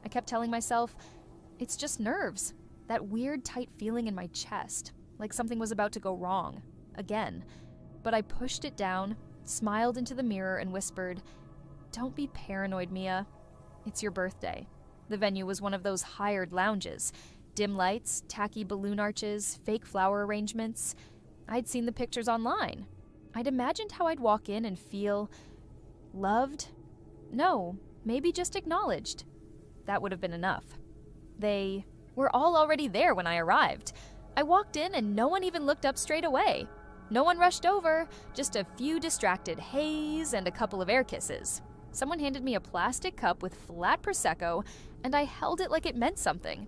I kept telling myself, it's just nerves. That weird tight feeling in my chest, like something was about to go wrong. Again. But I pushed it down, smiled into the mirror, and whispered, "Don't be paranoid, Mia. It's your birthday." The venue was one of those hired lounges. Dim lights, tacky balloon arches, fake flower arrangements. I'd seen the pictures online. I'd imagined how I'd walk in and feel loved? No, maybe just acknowledged. That would have been enough. They were all already there when I arrived. I walked in and no one even looked up straight away. No one rushed over, just a few distracted hays and a couple of air kisses. Someone handed me a plastic cup with flat Prosecco, and I held it like it meant something.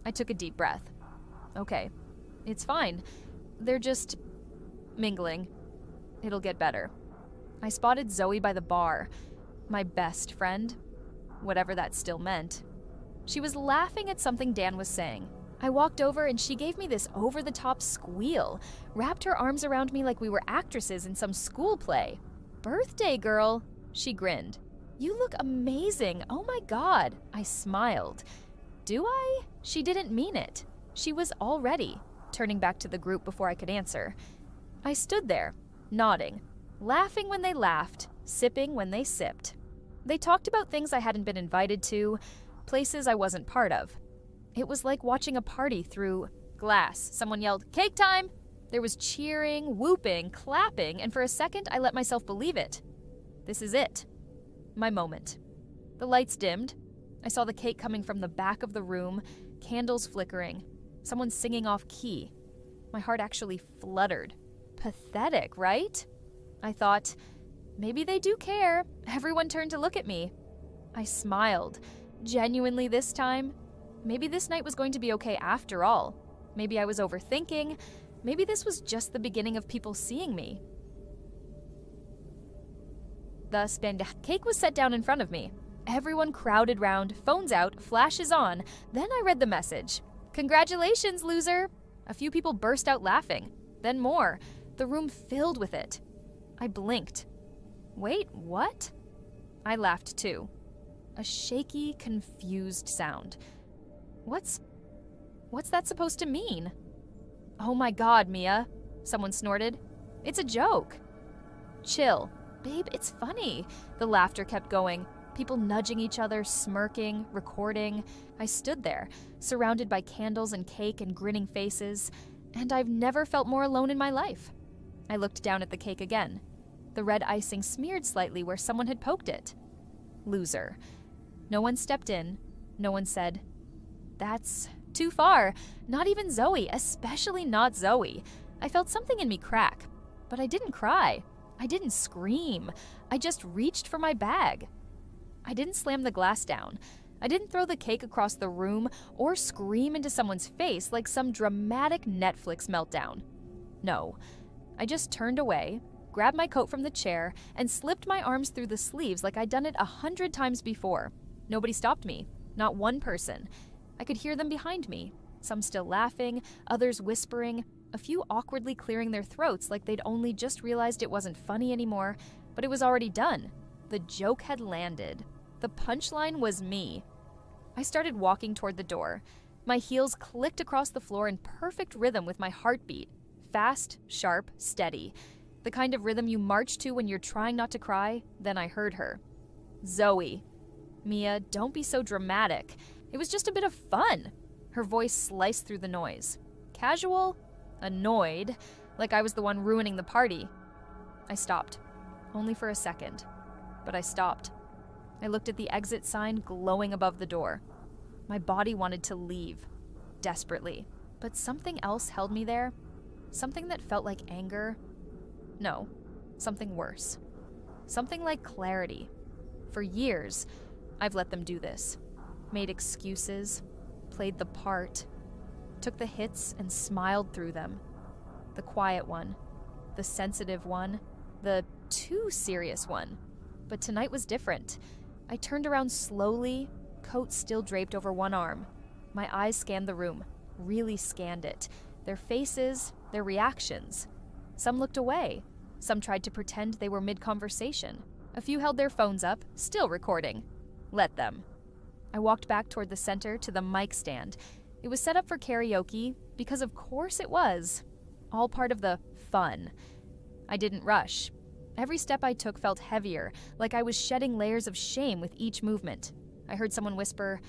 I took a deep breath. Okay, it's fine. They're just mingling. It'll get better. I spotted Zoe by the bar, my best friend, whatever that still meant. She was laughing at something Dan was saying. I walked over and she gave me this over-the-top squeal, wrapped her arms around me like we were actresses in some school play. "Birthday girl," she grinned. "You look amazing, oh my God." I smiled. Do I? She didn't mean it. She was all ready, turning back to the group before I could answer. I stood there, nodding, laughing when they laughed, sipping when they sipped. They talked about things I hadn't been invited to, places I wasn't part of. It was like watching a party through glass. Someone yelled, "Cake time!" There was cheering, whooping, clapping, and for a second I let myself believe it. This is it. My moment. The lights dimmed. I saw the cake coming from the back of the room, candles flickering, someone singing off key. My heart actually fluttered. Pathetic, right? I thought, maybe they do care. Everyone turned to look at me. I smiled. Genuinely this time. Maybe this night was going to be okay after all. Maybe I was overthinking. Maybe this was just the beginning of people seeing me. The spend cake was set down in front of me. Everyone crowded round, phones out, flashes on. Then I read the message. "Congratulations, loser!" A few people burst out laughing. Then more. The room filled with it. I blinked. Wait, what? I laughed too. A shaky, confused sound. What's that supposed to mean? "Oh my God, Mia," someone snorted. "It's a joke." Chill. Babe, it's funny. The laughter kept going. People nudging each other, smirking, recording. I stood there, surrounded by candles and cake and grinning faces, and I've never felt more alone in my life. I looked down at the cake again. The red icing smeared slightly where someone had poked it. Loser. No one stepped in. No one said, "That's too far." Not even Zoe, especially not Zoe. I felt something in me crack, but I didn't cry. I didn't scream. I just reached for my bag. I didn't slam the glass down. I didn't throw the cake across the room or scream into someone's face like some dramatic Netflix meltdown. No. I just turned away, grabbed my coat from the chair, and slipped my arms through the sleeves like I'd done it 100 times before. Nobody stopped me. Not one person. I could hear them behind me, some still laughing, others whispering, a few awkwardly clearing their throats like they'd only just realized it wasn't funny anymore, but it was already done. The joke had landed. The punchline was me. I started walking toward the door. My heels clicked across the floor in perfect rhythm with my heartbeat. Fast, sharp, steady. The kind of rhythm you march to when you're trying not to cry. Then I heard her. "Zoe." "Mia, don't be so dramatic. It was just a bit of fun." Her voice sliced through the noise. Casual? Annoyed, like I was the one ruining the party. I stopped. Only for a second. But I stopped. I looked at the exit sign glowing above the door. My body wanted to leave. Desperately. But something else held me there. Something that felt like anger. No. Something worse. Something like clarity. For years, I've let them do this. Made excuses. Played the part. Took the hits and smiled through them. The quiet one. The sensitive one. The too serious one. But tonight was different. I turned around slowly, coat still draped over one arm. My eyes scanned the room. Really scanned it. Their faces, their reactions. Some looked away. Some tried to pretend they were mid-conversation. A few held their phones up, still recording. Let them. I walked back toward the center to the mic stand. It was set up for karaoke because of course it was. All part of the fun. I didn't rush. Every step I took felt heavier, like I was shedding layers of shame with each movement. I heard someone whisper,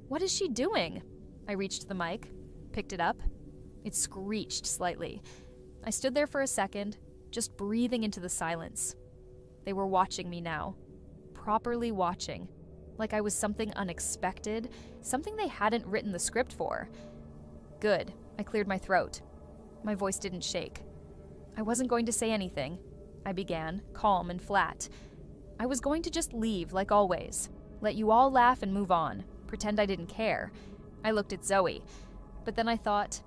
"What is she doing?" I reached the mic, picked it up. It screeched slightly. I stood there for a second, just breathing into the silence. They were watching me now. Properly watching. Like I was something unexpected, something they hadn't written the script for. Good. I cleared my throat. My voice didn't shake. I wasn't going to say anything. I began, calm and flat. I was going to just leave, like always. Let you all laugh and move on. Pretend I didn't care. I looked at Zoe. But then I thought,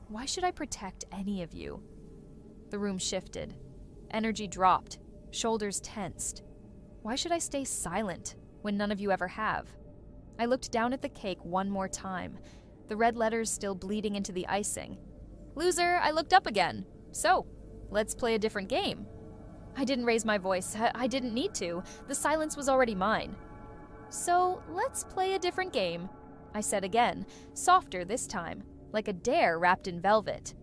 why should I protect any of you? The room shifted. Energy dropped. Shoulders tensed. Why should I stay silent when none of you ever have? I looked down at the cake one more time, the red letters still bleeding into the icing. Loser, I looked up again. So, let's play a different game. I didn't raise my voice. I didn't need to. The silence was already mine. So, let's play a different game, I said again, softer this time, like a dare wrapped in velvet.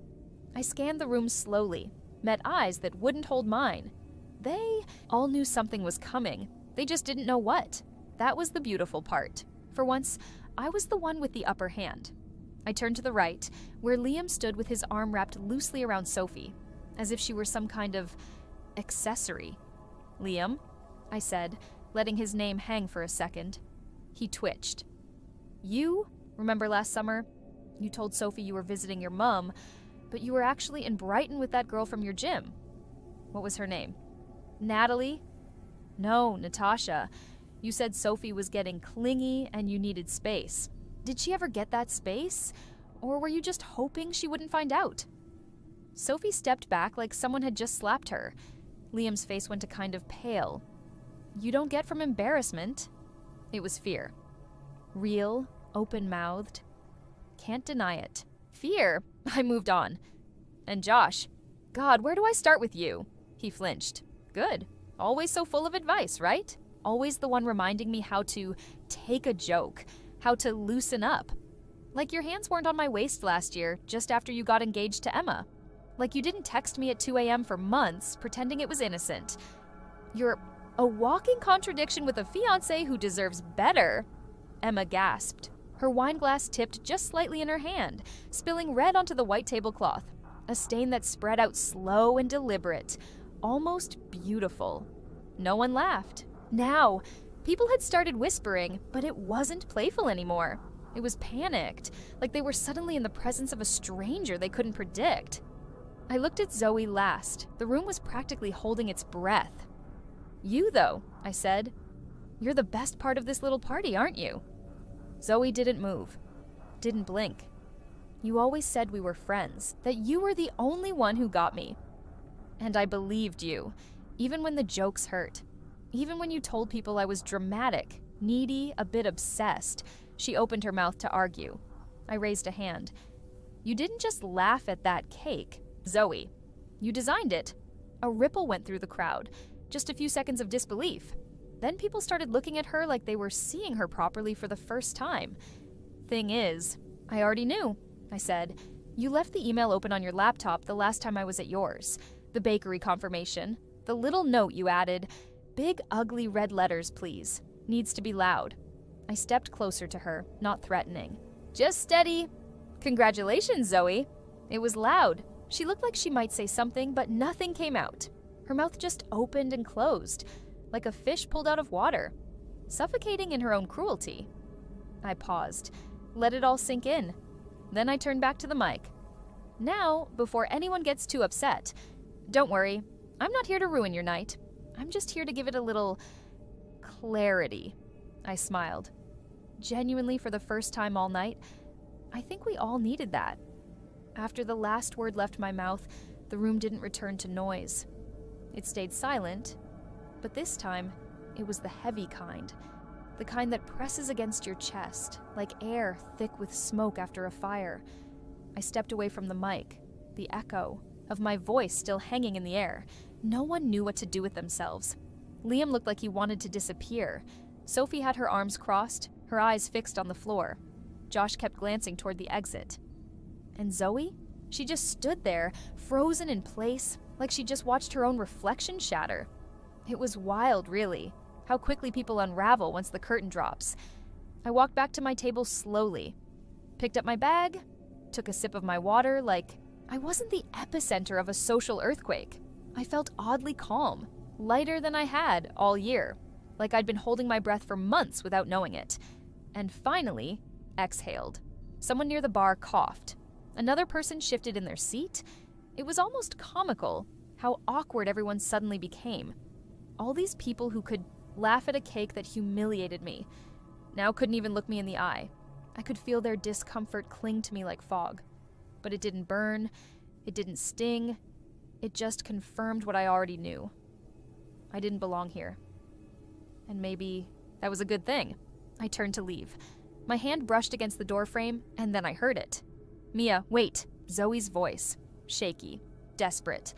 I scanned the room slowly, met eyes that wouldn't hold mine. They all knew something was coming. They just didn't know what. That was the beautiful part. For once, I was the one with the upper hand. I turned to the right, where Liam stood with his arm wrapped loosely around Sophie, as if she were some kind of accessory. Liam, I said, letting his name hang for a second. He twitched. You, remember last summer? You told Sophie you were visiting your mom, but you were actually in Brighton with that girl from your gym. What was her name? Natalie? No, Natasha. You said Sophie was getting clingy and you needed space. Did she ever get that space? Or were you just hoping she wouldn't find out? Sophie stepped back like someone had just slapped her. Liam's face went a kind of pale. You don't get from embarrassment. It was fear. Real, open-mouthed. Can't deny it. Fear. I moved on. And Josh. God, where do I start with you? He flinched. Good. Always so full of advice, right? Always the one reminding me how to take a joke, how to loosen up. Like your hands weren't on my waist last year, just after you got engaged to Emma. Like you didn't text me at 2 a.m. for months, pretending it was innocent. You're a walking contradiction with a fiancé who deserves better. Emma gasped. Her wine glass tipped just slightly in her hand, spilling red onto the white tablecloth. A stain that spread out slow and deliberate, almost beautiful. No one laughed. Now, people had started whispering, but it wasn't playful anymore. It was panicked, like they were suddenly in the presence of a stranger they couldn't predict. I looked at Zoe last. The room was practically holding its breath. You, though, I said. You're the best part of this little party, aren't you? Zoe didn't move, didn't blink. You always said we were friends, that you were the only one who got me. And I believed you, even when the jokes hurt. Even when you told people I was dramatic, needy, a bit obsessed. She opened her mouth to argue. I raised a hand. You didn't just laugh at that cake, Zoe. You designed it. A ripple went through the crowd. Just a few seconds of disbelief. Then people started looking at her like they were seeing her properly for the first time. Thing is, I already knew, I said. You left the email open on your laptop the last time I was at yours. The bakery confirmation. The little note you added, big ugly red letters, please. Needs to be loud. I stepped closer to her, not threatening. Just steady. Congratulations, Zoe. It was loud. She looked like she might say something, but nothing came out. Her mouth just opened and closed, like a fish pulled out of water, suffocating in her own cruelty. I paused, let it all sink in. Then I turned back to the mic. Now, before anyone gets too upset, don't worry, I'm not here to ruin your night. I'm just here to give it a little clarity. I smiled. Genuinely, for the first time all night, I think we all needed that. After the last word left my mouth, the room didn't return to noise. It stayed silent, but this time, it was the heavy kind. The kind that presses against your chest, like air thick with smoke after a fire. I stepped away from the mic, the echo of my voice still hanging in the air. No one knew what to do with themselves. Liam looked like he wanted to disappear. Sophie had her arms crossed, her eyes fixed on the floor. Josh kept glancing toward the exit. And Zoe? She just stood there, frozen in place, like she just watched her own reflection shatter. It was wild, really, how quickly people unravel once the curtain drops. I walked back to my table slowly, picked up my bag, took a sip of my water like I wasn't the epicenter of a social earthquake. I felt oddly calm, lighter than I had all year, like I'd been holding my breath for months without knowing it. And finally, exhaled. Someone near the bar coughed. Another person shifted in their seat. It was almost comical how awkward everyone suddenly became. All these people who could laugh at a cake that humiliated me now couldn't even look me in the eye. I could feel their discomfort cling to me like fog. But it didn't burn, it didn't sting, it just confirmed what I already knew. I didn't belong here. And maybe that was a good thing. I turned to leave. My hand brushed against the doorframe, and then I heard it. "Mia, wait." Zoe's voice. Shaky. Desperate.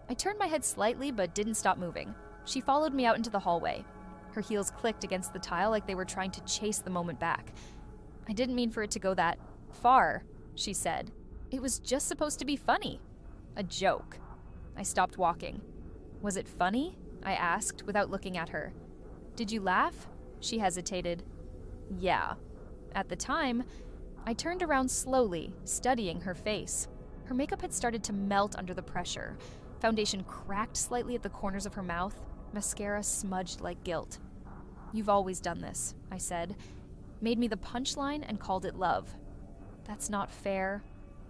I turned my head slightly, but didn't stop moving. She followed me out into the hallway. Her heels clicked against the tile like they were trying to chase the moment back. "I didn't mean for it to go that far," she said. "It was just supposed to be funny. A joke." I stopped walking. "Was it funny?" I asked without looking at her. "Did you laugh?" She hesitated. "Yeah." At the time, I turned around slowly, studying her face. Her makeup had started to melt under the pressure. Foundation cracked slightly at the corners of her mouth. Mascara smudged like guilt. "You've always done this," I said. "Made me the punchline and called it love." "That's not fair."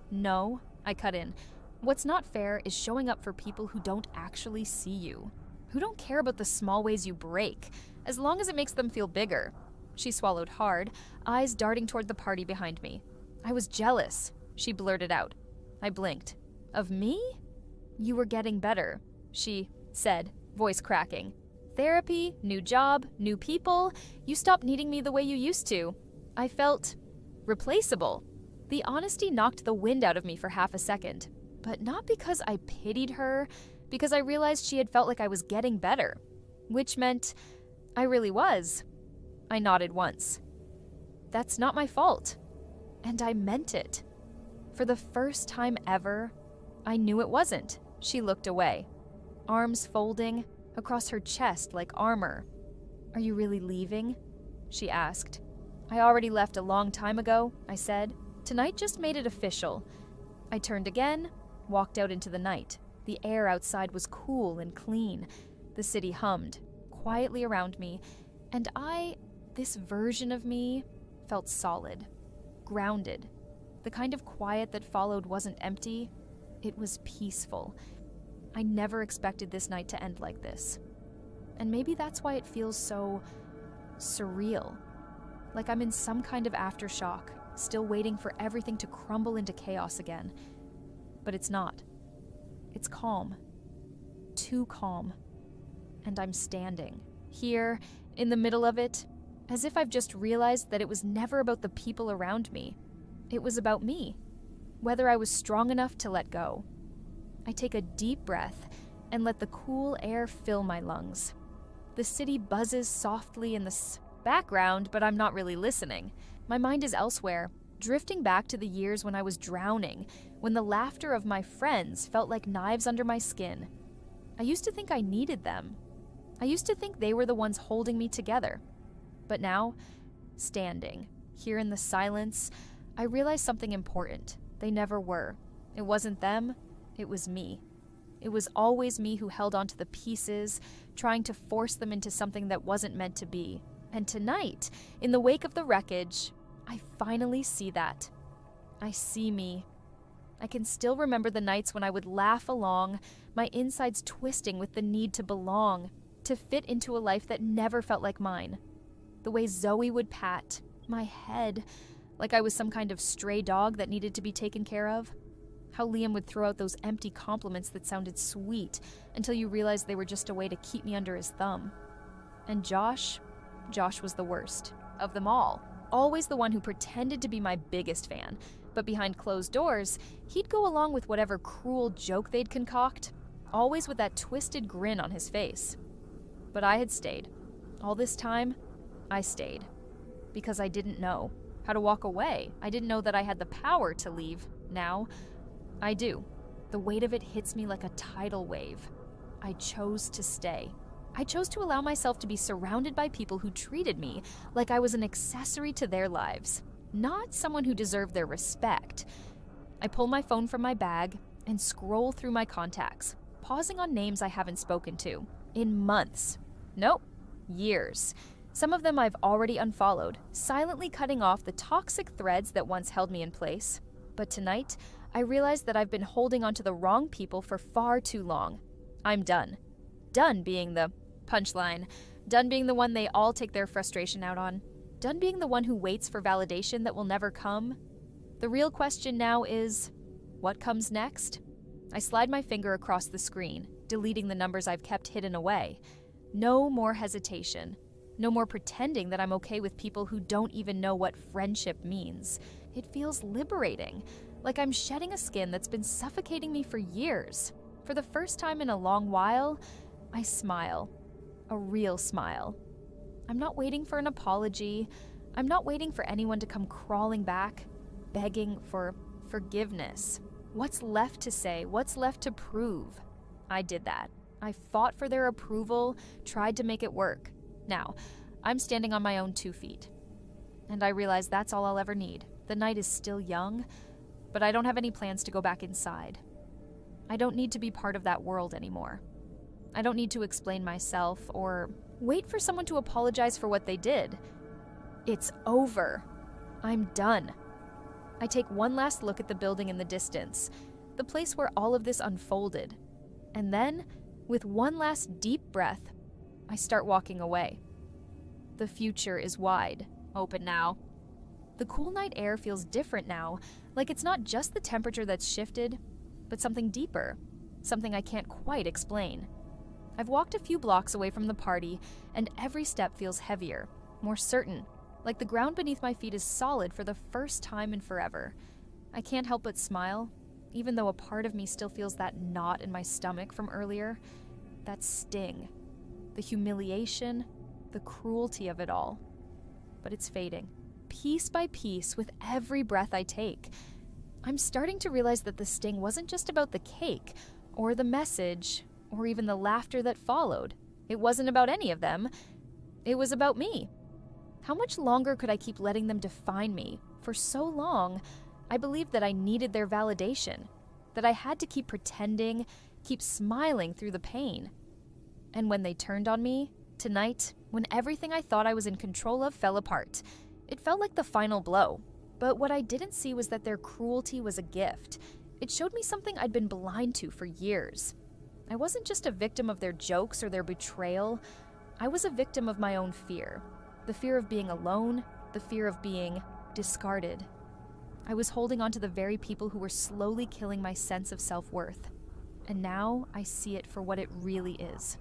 "No," I cut in. "What's not fair is showing up for people who don't actually see you, who don't care about the small ways you break, as long as it makes them feel bigger." She swallowed hard, eyes darting toward the party behind me. "I was jealous," she blurted out. I blinked. "Of me?" "You were getting better," she said, voice cracking. "Therapy, new job, new people. You stopped needing me the way you used to." I felt replaceable. The honesty knocked the wind out of me for half a second, but not because I pitied her, because I realized she had felt like I was getting better, which meant I really was. I nodded once. "That's not my fault." And I meant it. For the first time ever, I knew it wasn't. She looked away, arms folding across her chest like armor. "Are you really leaving?" she asked. "I already left a long time ago," I said. "Tonight just made it official." I turned again, walked out into the night. The air outside was cool and clean. The city hummed quietly around me, and this version of me, felt solid, grounded. The kind of quiet that followed wasn't empty, it was peaceful. I never expected this night to end like this. And maybe that's why it feels so surreal. Like I'm in some kind of aftershock, still waiting for everything to crumble into chaos again. But it's not. It's calm. Too calm. And I'm standing, here, in the middle of it, as if I've just realized that it was never about the people around me. It was about me, whether I was strong enough to let go. I take a deep breath and let the cool air fill my lungs. The city buzzes softly in the background, but I'm not really listening. My mind is elsewhere, drifting back to the years when I was drowning, when the laughter of my friends felt like knives under my skin. I used to think I needed them. I used to think they were the ones holding me together. But now, standing, here in the silence, I realized something important. They never were. It wasn't them, it was me. It was always me who held onto the pieces, trying to force them into something that wasn't meant to be. And tonight, in the wake of the wreckage, I finally see that. I see me. I can still remember the nights when I would laugh along, my insides twisting with the need to belong, to fit into a life that never felt like mine. The way Zoe would pat my head like I was some kind of stray dog that needed to be taken care of. How Liam would throw out those empty compliments that sounded sweet until you realized they were just a way to keep me under his thumb. And Josh was the worst of them all. Always the one who pretended to be my biggest fan, but behind closed doors, he'd go along with whatever cruel joke they'd concoct, always with that twisted grin on his face. But I had stayed. All this time, I stayed. because I didn't know how to walk away. I didn't know that I had the power to leave. Now, I do. The weight of it hits me like a tidal wave. I chose to stay. I chose to allow myself to be surrounded by people who treated me like I was an accessory to their lives, not someone who deserved their respect. I pull my phone from my bag and scroll through my contacts, pausing on names I haven't spoken to in months. Nope, years. Some of them I've already unfollowed, silently cutting off the toxic threads that once held me in place. But tonight, I realized that I've been holding onto the wrong people for far too long. I'm done. Done being the punchline. Done being the one they all take their frustration out on. Done being the one who waits for validation that will never come. The real question now is, what comes next? I slide my finger across the screen, deleting the numbers I've kept hidden away. No more hesitation. No more pretending that I'm okay with people who don't even know what friendship means. It feels liberating, like I'm shedding a skin that's been suffocating me for years. For the first time in a long while, I smile. A real smile. I'm not waiting for an apology. I'm not waiting for anyone to come crawling back, begging for forgiveness. What's left to say? What's left to prove? I did that. I fought for their approval, tried to make it work. Now, I'm standing on my own 2 feet. And I realize that's all I'll ever need. The night is still young, but I don't have any plans to go back inside. I don't need to be part of that world anymore. I don't need to explain myself or wait for someone to apologize for what they did. It's over. I'm done. I take one last look at the building in the distance, the place where all of this unfolded. And then, with one last deep breath, I start walking away. The future is wide open now. The cool night air feels different now, like it's not just the temperature that's shifted, but something deeper, something I can't quite explain. I've walked a few blocks away from the party, and every step feels heavier, more certain, like the ground beneath my feet is solid for the first time in forever. I can't help but smile, even though a part of me still feels that knot in my stomach from earlier, that sting, the humiliation, the cruelty of it all. But it's fading, piece by piece, with every breath I take. I'm starting to realize that the sting wasn't just about the cake, or the message, or even the laughter that followed. It wasn't about any of them. It was about me. How much longer could I keep letting them define me? For so long, I believed that I needed their validation, that I had to keep pretending, keep smiling through the pain. And when they turned on me, tonight, when everything I thought I was in control of fell apart, it felt like the final blow. But what I didn't see was that their cruelty was a gift. It showed me something I'd been blind to for years. I wasn't just a victim of their jokes or their betrayal. I was a victim of my own fear. The fear of being alone, the fear of being discarded. I was holding on to the very people who were slowly killing my sense of self-worth. And now I see it for what it really is.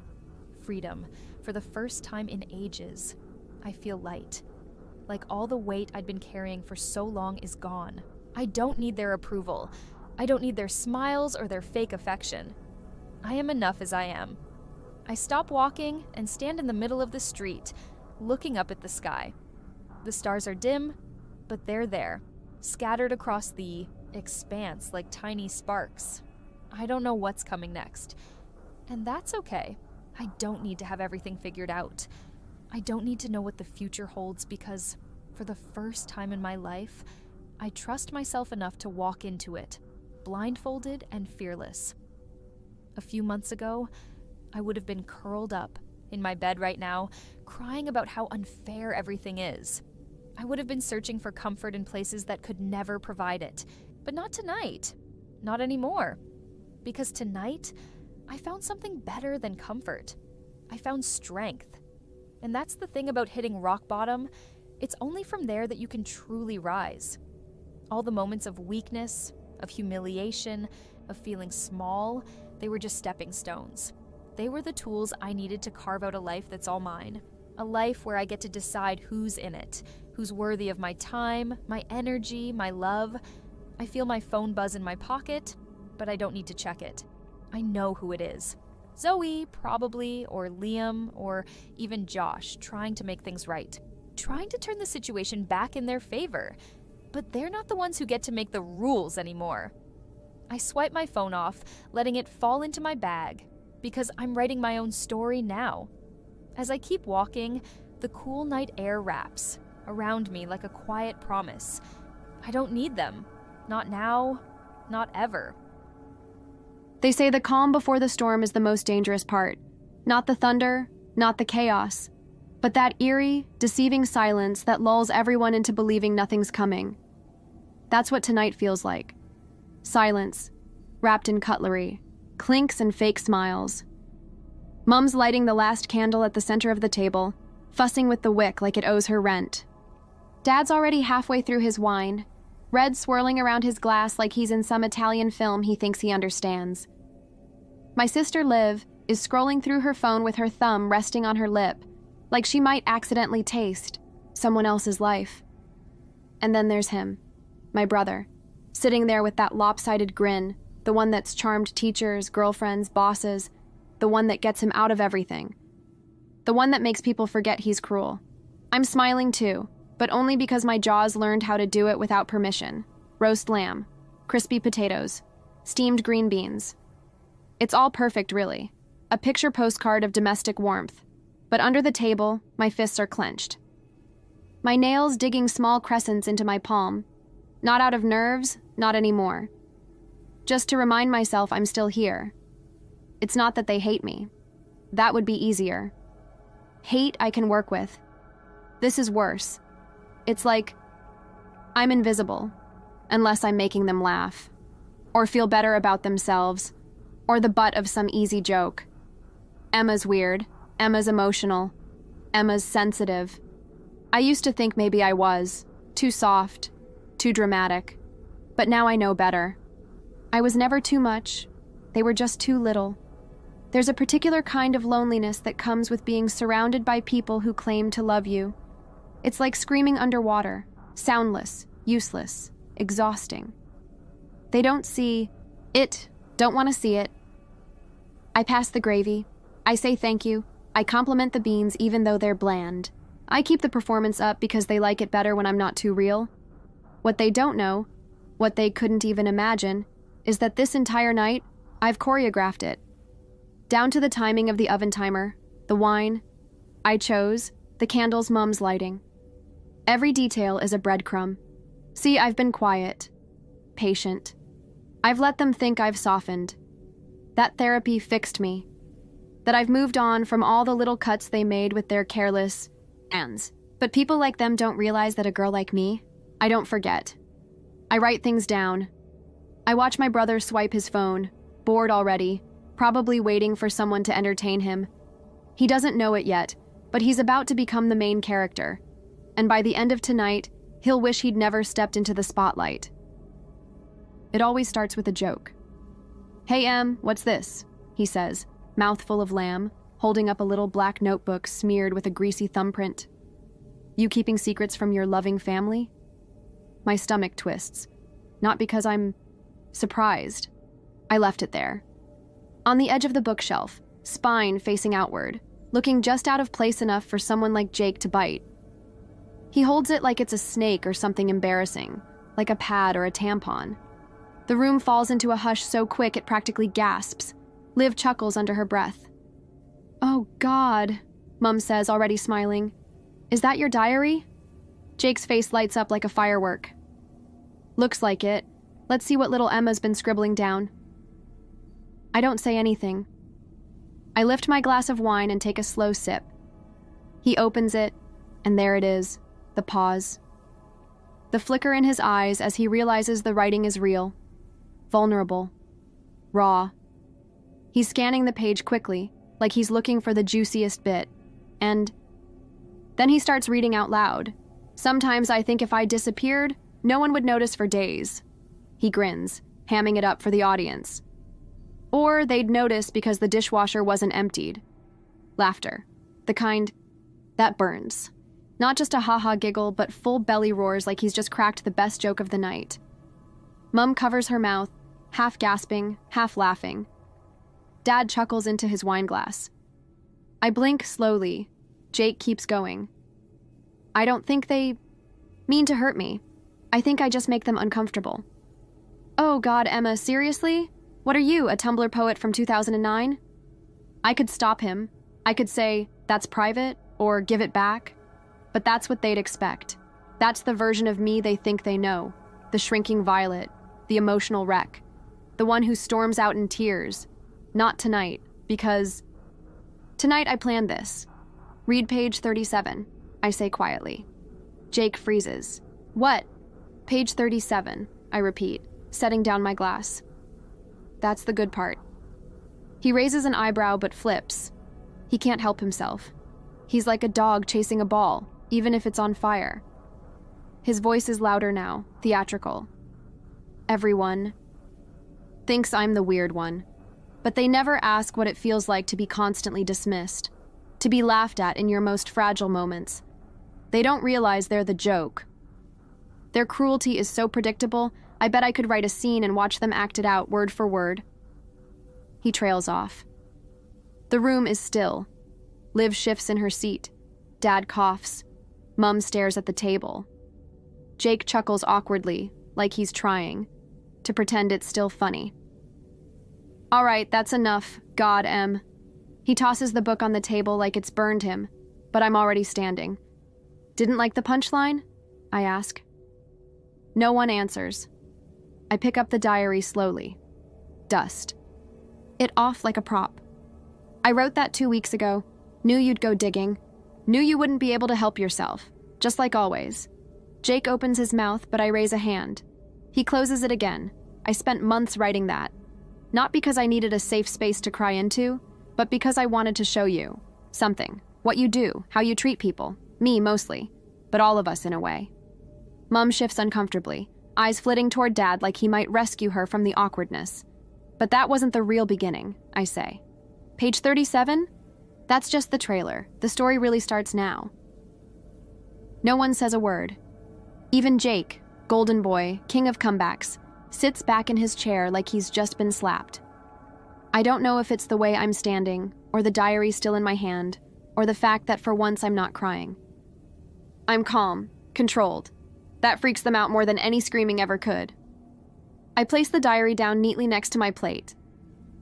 Freedom. For the first time in ages, I feel light. Like all the weight I'd been carrying for so long is gone. I don't need their approval. I don't need their smiles or their fake affection. I am enough as I am. I stop walking and stand in the middle of the street, looking up at the sky. The stars are dim, but they're there, scattered across the expanse like tiny sparks. I don't know what's coming next. And that's okay. I don't need to have everything figured out. I don't need to know what the future holds because, for the first time in my life, I trust myself enough to walk into it, blindfolded and fearless. A few months ago, I would have been curled up in my bed right now, crying about how unfair everything is. I would have been searching for comfort in places that could never provide it. But not tonight. Not anymore. Because tonight, I found something better than comfort. I found strength. And that's the thing about hitting rock bottom. It's only from there that you can truly rise. All the moments of weakness, of humiliation, of feeling small, they were just stepping stones. They were the tools I needed to carve out a life that's all mine. A life where I get to decide who's in it, who's worthy of my time, my energy, my love. I feel my phone buzz in my pocket, but I don't need to check it. I know who it is. Zoe, probably, or Liam, or even Josh, trying to make things right. trying to turn the situation back in their favor. But they're not the ones who get to make the rules anymore. I swipe my phone off, letting it fall into my bag, because I'm writing my own story now. As I keep walking, the cool night air wraps around me like a quiet promise. I don't need them. Not now, not ever. They say the calm before the storm is the most dangerous part. Not the thunder, not the chaos, but that eerie, deceiving silence that lulls everyone into believing nothing's coming. That's what tonight feels like. Silence, wrapped in cutlery, clinks and fake smiles. Mum's lighting the last candle at the center of the table, fussing with the wick like it owes her rent. Dad's already halfway through his wine, red swirling around his glass like he's in some Italian film he thinks he understands. My sister Liv is scrolling through her phone with her thumb resting on her lip, like she might accidentally taste someone else's life. And then there's him, my brother, sitting there with that lopsided grin, the one that's charmed teachers, girlfriends, bosses, the one that gets him out of everything, the one that makes people forget he's cruel. I'm smiling too, but only because my jaws learned how to do it without permission. Roast lamb, crispy potatoes, steamed green beans. It's all perfect, really. A picture postcard of domestic warmth. But under the table, my fists are clenched. My nails digging small crescents into my palm. Not out of nerves, not anymore. Just to remind myself I'm still here. It's not that they hate me. That would be easier. Hate I can work with. This is worse. It's like I'm invisible, unless I'm making them laugh, or feel better about themselves, or the butt of some easy joke. Emma's weird, Emma's emotional, Emma's sensitive. I used to think maybe I was, too soft, too dramatic, but now I know better. I was never too much, they were just too little. There's a particular kind of loneliness that comes with being surrounded by people who claim to love you. It's like screaming underwater, soundless, useless, exhausting. They don't see it, don't want to see it. I pass the gravy. I say thank you. I compliment the beans even though they're bland. I keep the performance up because they like it better when I'm not too real. What they don't know, what they couldn't even imagine, is that this entire night, I've choreographed it. Down to the timing of the oven timer, the wine I chose, the candles Mum's lighting. Every detail is a breadcrumb. See, I've been quiet, patient. I've let them think I've softened. That therapy fixed me. That I've moved on from all the little cuts they made with their careless hands. But people like them don't realize that a girl like me, I don't forget. I write things down. I watch my brother swipe his phone, bored already, probably waiting for someone to entertain him. He doesn't know it yet, but he's about to become the main character. And by the end of tonight, he'll wish he'd never stepped into the spotlight. It always starts with a joke. "Hey, Em, what's this?" he says, mouthful of lamb, holding up a little black notebook smeared with a greasy thumbprint. "You keeping secrets from your loving family?" My stomach twists. Not because I'm surprised. I left it there. On the edge of the bookshelf, spine facing outward, looking just out of place enough for someone like Jake to bite. He holds it like it's a snake or something embarrassing, like a pad or a tampon. The room falls into a hush so quick it practically gasps. Liv chuckles under her breath. "Oh, God," Mum says, already smiling. "Is that your diary?" Jake's face lights up like a firework. "Looks like it. Let's see what little Emma's been scribbling down." I don't say anything. I lift my glass of wine and take a slow sip. He opens it, and there it is, the pause. The flicker in his eyes as he realizes the writing is real, vulnerable, raw. He's scanning the page quickly, like he's looking for the juiciest bit, and then he starts reading out loud. Sometimes I think if I disappeared, no one would notice for days. He grins, hamming it up for the audience. Or they'd notice because the dishwasher wasn't emptied. Laughter. The kind that burns. Not just a ha-ha giggle, but full belly roars like he's just cracked the best joke of the night. Mum covers her mouth, half gasping, half laughing. Dad chuckles into his wine glass. I blink slowly. Jake keeps going. I don't think they mean to hurt me. I think I just make them uncomfortable. Oh God, Emma, seriously? What are you, a Tumblr poet from 2009? I could stop him. I could say, that's private, or give it back. But that's what they'd expect. That's the version of me they think they know. The shrinking violet, the emotional wreck, the one who storms out in tears. Not tonight, because tonight I planned this. Read page 37, I say quietly. Jake freezes. What? Page 37, I repeat, setting down my glass. That's the good part. He raises an eyebrow but flips. He can't help himself. He's like a dog chasing a ball, even if it's on fire. His voice is louder now, theatrical. Everyone thinks I'm the weird one, but they never ask what it feels like to be constantly dismissed, to be laughed at in your most fragile moments. They don't realize they're the joke. Their cruelty is so predictable, I bet I could write a scene and watch them act it out word for word. He trails off. The room is still. Liv shifts in her seat. Dad coughs. Mum stares at the table. Jake chuckles awkwardly, like he's trying, to pretend it's still funny. All right, that's enough, God, Em. He tosses the book on the table like it's burned him, but I'm already standing. Didn't like the punchline? I ask. No one answers. I pick up the diary slowly. Dust. It off like a prop. I wrote that 2 weeks ago. Knew you'd go digging. Knew you wouldn't be able to help yourself. Just like always. Jake opens his mouth, but I raise a hand. He closes it again. I spent months writing that. Not because I needed a safe space to cry into, but because I wanted to show you something. What you do, how you treat people. Me, mostly. But all of us, in a way. Mum shifts uncomfortably, eyes flitting toward Dad like he might rescue her from the awkwardness. But that wasn't the real beginning, I say. Page 37? That's just the trailer. The story really starts now. No one says a word. Even Jake, golden boy, king of comebacks, sits back in his chair like he's just been slapped. I don't know if it's the way I'm standing, or the diary still in my hand, or the fact that for once I'm not crying. I'm calm, controlled. That freaks them out more than any screaming ever could. I place the diary down neatly next to my plate.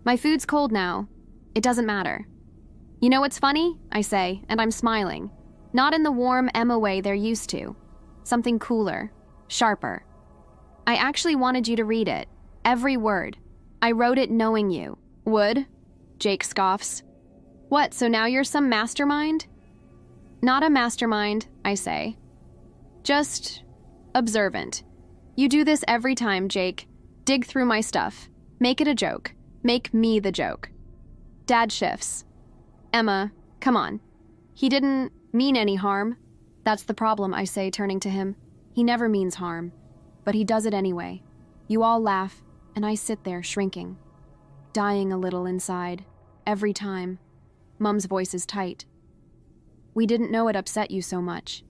My food's cold now. It doesn't matter. You know what's funny? I say, and I'm smiling. Not in the warm Emma way they're used to. Something cooler, sharper. I actually wanted you to read it. Every word. I wrote it knowing you would. Jake scoffs. What, so now you're some mastermind? Not a mastermind, I say. Just observant. You do this every time, Jake. Dig through my stuff. Make it a joke. Make me the joke. Dad shifts. Emma, come on. He didn't mean any harm. That's the problem, I say, turning to him. He never means harm. But he does it anyway. You all laugh, and I sit there shrinking. Dying a little inside. Every time. Mum's voice is tight. We didn't know it upset you so much.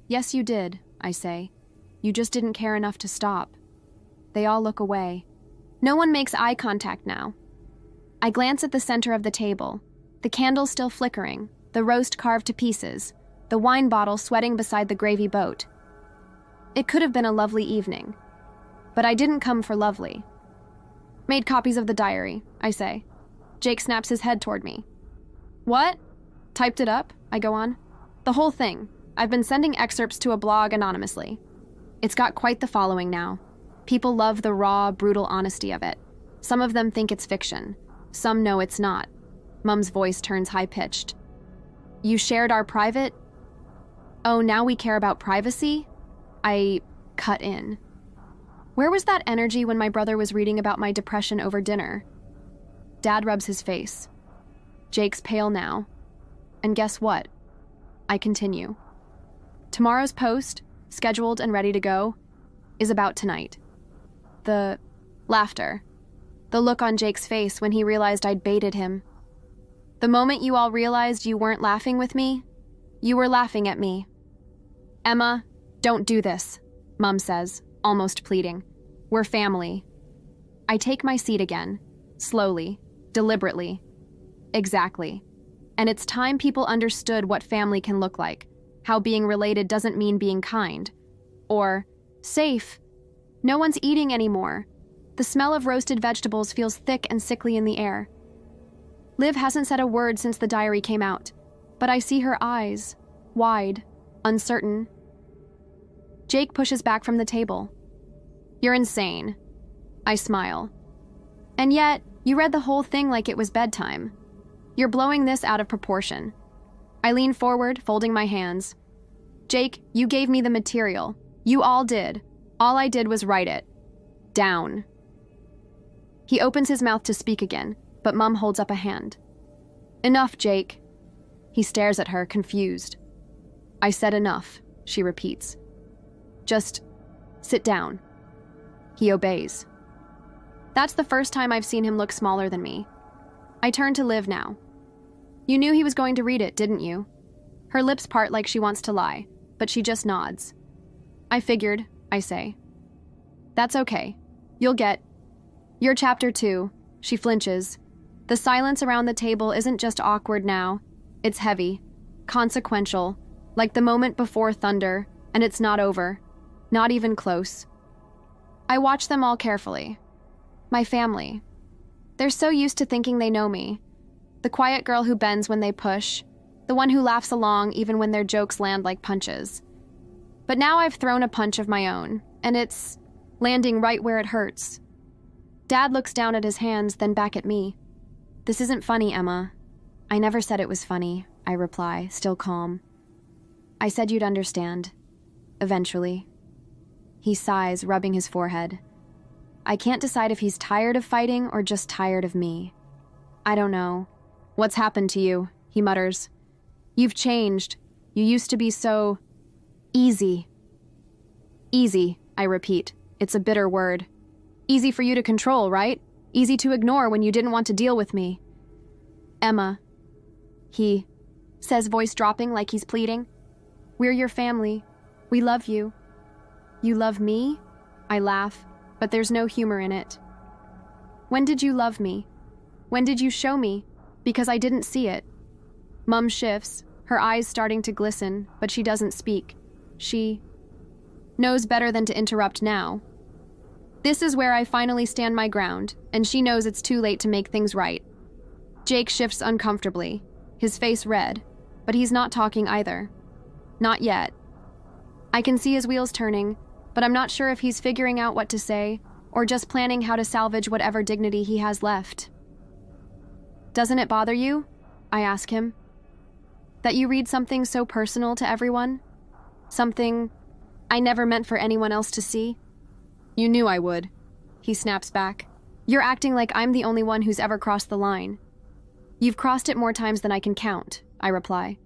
Yes, you did, I say. You just didn't care enough to stop. They all look away. No one makes eye contact now. I glance at the center of the table. The candle still flickering, the roast carved to pieces, the wine bottle sweating beside the gravy boat. It could have been a lovely evening. But I didn't come for lovely. Made copies of the diary, I say. Jake snaps his head toward me. What? Typed it up, I go on. The whole thing. I've been sending excerpts to a blog anonymously. It's got quite the following now. People love the raw, brutal honesty of it. Some of them think it's fiction. Some know it's not. Mum's voice turns high-pitched. You shared our private? Oh, now we care about privacy? I cut in. Where was that energy when my brother was reading about my depression over dinner? Dad rubs his face. Jake's pale now. And guess what? I continue. Tomorrow's post, scheduled and ready to go, is about tonight. The laughter. The look on Jake's face when he realized I'd baited him. The moment you all realized you weren't laughing with me, you were laughing at me. Emma, don't do this, Mum says, almost pleading. We're family. I take my seat again, slowly, deliberately. Exactly. And it's time people understood what family can look like. how being related doesn't mean being kind. Or, safe. No one's eating anymore. The smell of roasted vegetables feels thick and sickly in the air. Liv hasn't said a word since the diary came out, but I see her eyes, wide, uncertain. Jake pushes back from the table. You're insane. I smile. And yet, you read the whole thing like it was bedtime. You're blowing this out of proportion. I lean forward, folding my hands. Jake, you gave me the material. You all did. All I did was write it. Down. He opens his mouth to speak again, but Mum holds up a hand. Enough, Jake. He stares at her, confused. I said enough, she repeats. Just sit down. He obeys. That's the first time I've seen him look smaller than me. I turn to Liv now. You knew he was going to read it, didn't you? Her lips part like she wants to lie, but she just nods. I figured, I say. That's okay. You'll get. You're chapter 2. She flinches. The silence around the table isn't just awkward now. It's heavy, consequential, like the moment before thunder, and it's not over. Not even close. I watch them all carefully. My family. They're so used to thinking they know me. The quiet girl who bends when they push. The one who laughs along even when their jokes land like punches. But now I've thrown a punch of my own, and it's landing right where it hurts. Dad looks down at his hands, then back at me. This isn't funny, Emma. I never said it was funny, I reply, still calm. I said you'd understand. Eventually. He sighs, rubbing his forehead. I can't decide if he's tired of fighting or just tired of me. I don't know. What's happened to you? He mutters. You've changed. You used to be so easy. Easy, I repeat. It's a bitter word. Easy for you to control, right? Easy to ignore when you didn't want to deal with me. Emma, he says, voice dropping like he's pleading. We're your family. We love you. You love me? I laugh, but there's no humor in it. When did you love me? When did you show me? Because I didn't see it. Mum shifts, her eyes starting to glisten, but she doesn't speak. She knows better than to interrupt now. This is where I finally stand my ground, and she knows it's too late to make things right. Jake shifts uncomfortably, his face red, but he's not talking either. Not yet. I can see his wheels turning, but I'm not sure if he's figuring out what to say or just planning how to salvage whatever dignity he has left. Doesn't it bother you? I ask him. That you read something so personal to everyone? Something I never meant for anyone else to see? You knew I would. He snaps back. You're acting like I'm the only one who's ever crossed the line. You've crossed it more times than I can count, I reply.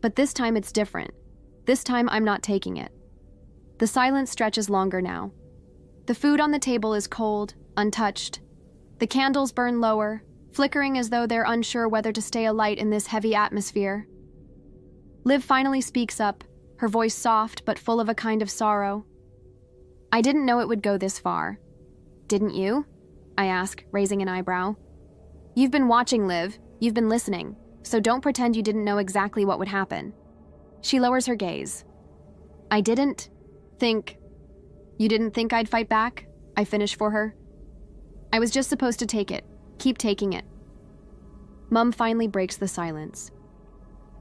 But this time it's different. This time I'm not taking it. The silence stretches longer now. The food on the table is cold, untouched. The candles burn lower, flickering as though they're unsure whether to stay alight in this heavy atmosphere. Liv finally speaks up, her voice soft but full of a kind of sorrow. I didn't know it would go this far. Didn't you? I ask, raising an eyebrow. You've been watching, Liv. You've been listening, so don't pretend you didn't know exactly what would happen. She lowers her gaze. I didn't think... You didn't think I'd fight back? I finish for her. I was just supposed to take it. Keep taking it. Mum finally breaks the silence.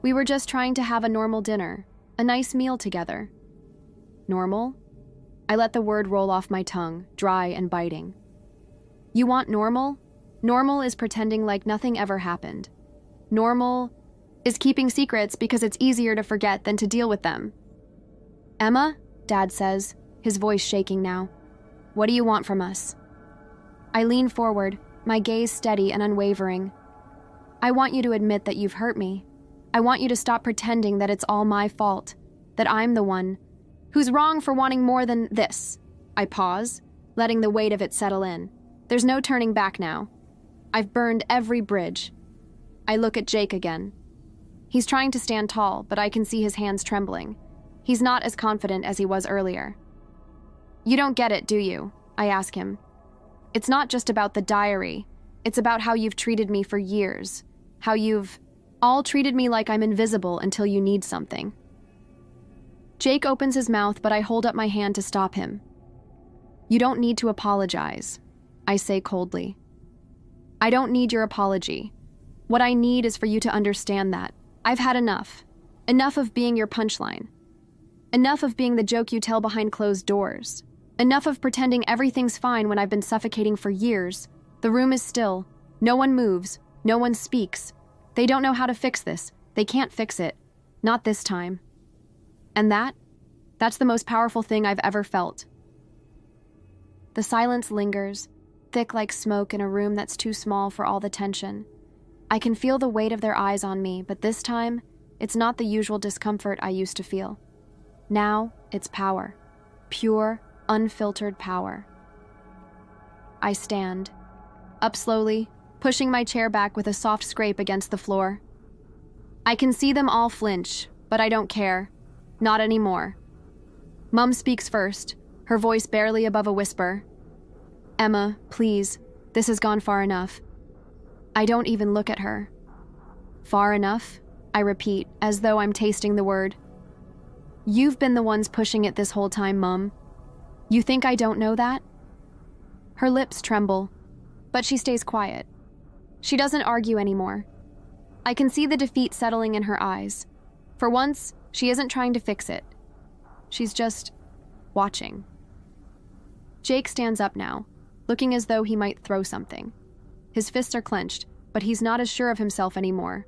We were just trying to have a normal dinner, a nice meal together. Normal? I let the word roll off my tongue, dry and biting. You want normal? Normal is pretending like nothing ever happened. Normal is keeping secrets because it's easier to forget than to deal with them. Emma, Dad says, his voice shaking now. What do you want from us? I lean forward, my gaze steady and unwavering. I want you to admit that you've hurt me. I want you to stop pretending that it's all my fault, that I'm the one who's wrong for wanting more than this. I pause, letting the weight of it settle in. There's no turning back now. I've burned every bridge. I look at Jake again. He's trying to stand tall, but I can see his hands trembling. He's not as confident as he was earlier. You don't get it, do you? I ask him. It's not just about the diary. It's about how you've treated me for years. How you've all treated me like I'm invisible until you need something. Jake opens his mouth, but I hold up my hand to stop him. You don't need to apologize, I say coldly. I don't need your apology. What I need is for you to understand that I've had enough. Enough of being your punchline. Enough of being the joke you tell behind closed doors. Enough of pretending everything's fine when I've been suffocating for years. The room is still. No one moves. No one speaks. They don't know how to fix this. They can't fix it. Not this time. And that's the most powerful thing I've ever felt. The silence lingers, thick like smoke in a room that's too small for all the tension. I can feel the weight of their eyes on me, but this time, it's not the usual discomfort I used to feel. Now, it's power. Pure, unfiltered power. I stand, up slowly, pushing my chair back with a soft scrape against the floor. I can see them all flinch, but I don't care. Not anymore. Mum speaks first, her voice barely above a whisper. Emma, please, this has gone far enough. I don't even look at her. Far enough? I repeat, as though I'm tasting the word. You've been the ones pushing it this whole time, Mum. You think I don't know that? Her lips tremble, but she stays quiet. She doesn't argue anymore. I can see the defeat settling in her eyes. For once, she isn't trying to fix it. She's just watching. Jake stands up now, looking as though he might throw something. His fists are clenched, but he's not as sure of himself anymore.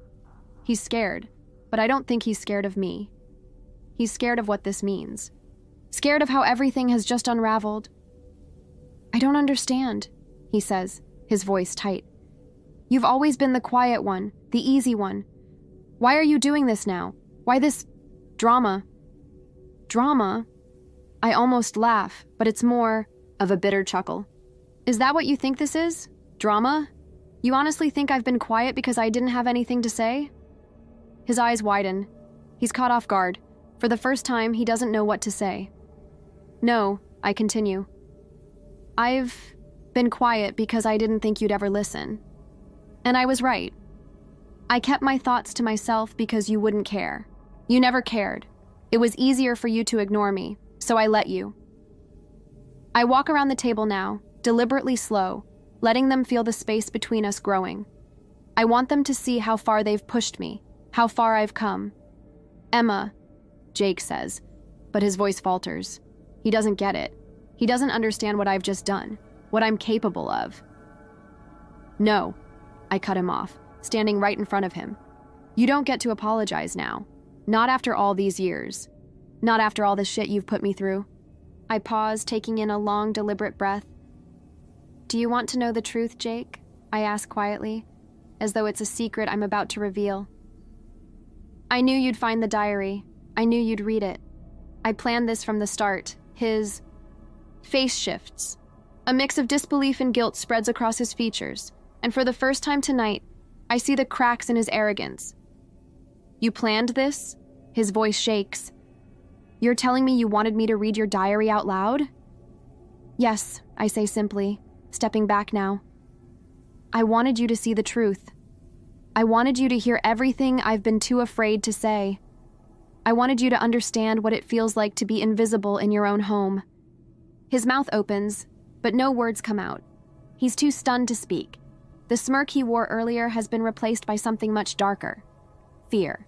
He's scared, but I don't think he's scared of me. He's scared of what this means. Scared of how everything has just unraveled. I don't understand, he says, his voice tight. You've always been the quiet one, the easy one. Why are you doing this now? Why this drama? Drama? I almost laugh, but it's more of a bitter chuckle. Is that what you think this is? Drama? You honestly think I've been quiet because I didn't have anything to say? His eyes widen. He's caught off guard. For the first time, he doesn't know what to say. No, I continue. I've been quiet because I didn't think you'd ever listen. And I was right. I kept my thoughts to myself because you wouldn't care. You never cared. It was easier for you to ignore me, so I let you. I walk around the table now, deliberately slow, letting them feel the space between us growing. I want them to see how far they've pushed me, how far I've come. Emma, Jake says, but his voice falters. He doesn't get it. He doesn't understand what I've just done, what I'm capable of. No, I cut him off, standing right in front of him. You don't get to apologize now. Not after all these years. Not after all the shit you've put me through. I pause, taking in a long, deliberate breath. Do you want to know the truth, Jake? I ask quietly, as though it's a secret I'm about to reveal. I knew you'd find the diary. I knew you'd read it. I planned this from the start. His face shifts. A mix of disbelief and guilt spreads across his features, and for the first time tonight, I see the cracks in his arrogance. You planned this? His voice shakes. You're telling me you wanted me to read your diary out loud? Yes, I say simply, stepping back now. I wanted you to see the truth. I wanted you to hear everything I've been too afraid to say. I wanted you to understand what it feels like to be invisible in your own home. His mouth opens, but no words come out. He's too stunned to speak. The smirk he wore earlier has been replaced by something much darker. Fear.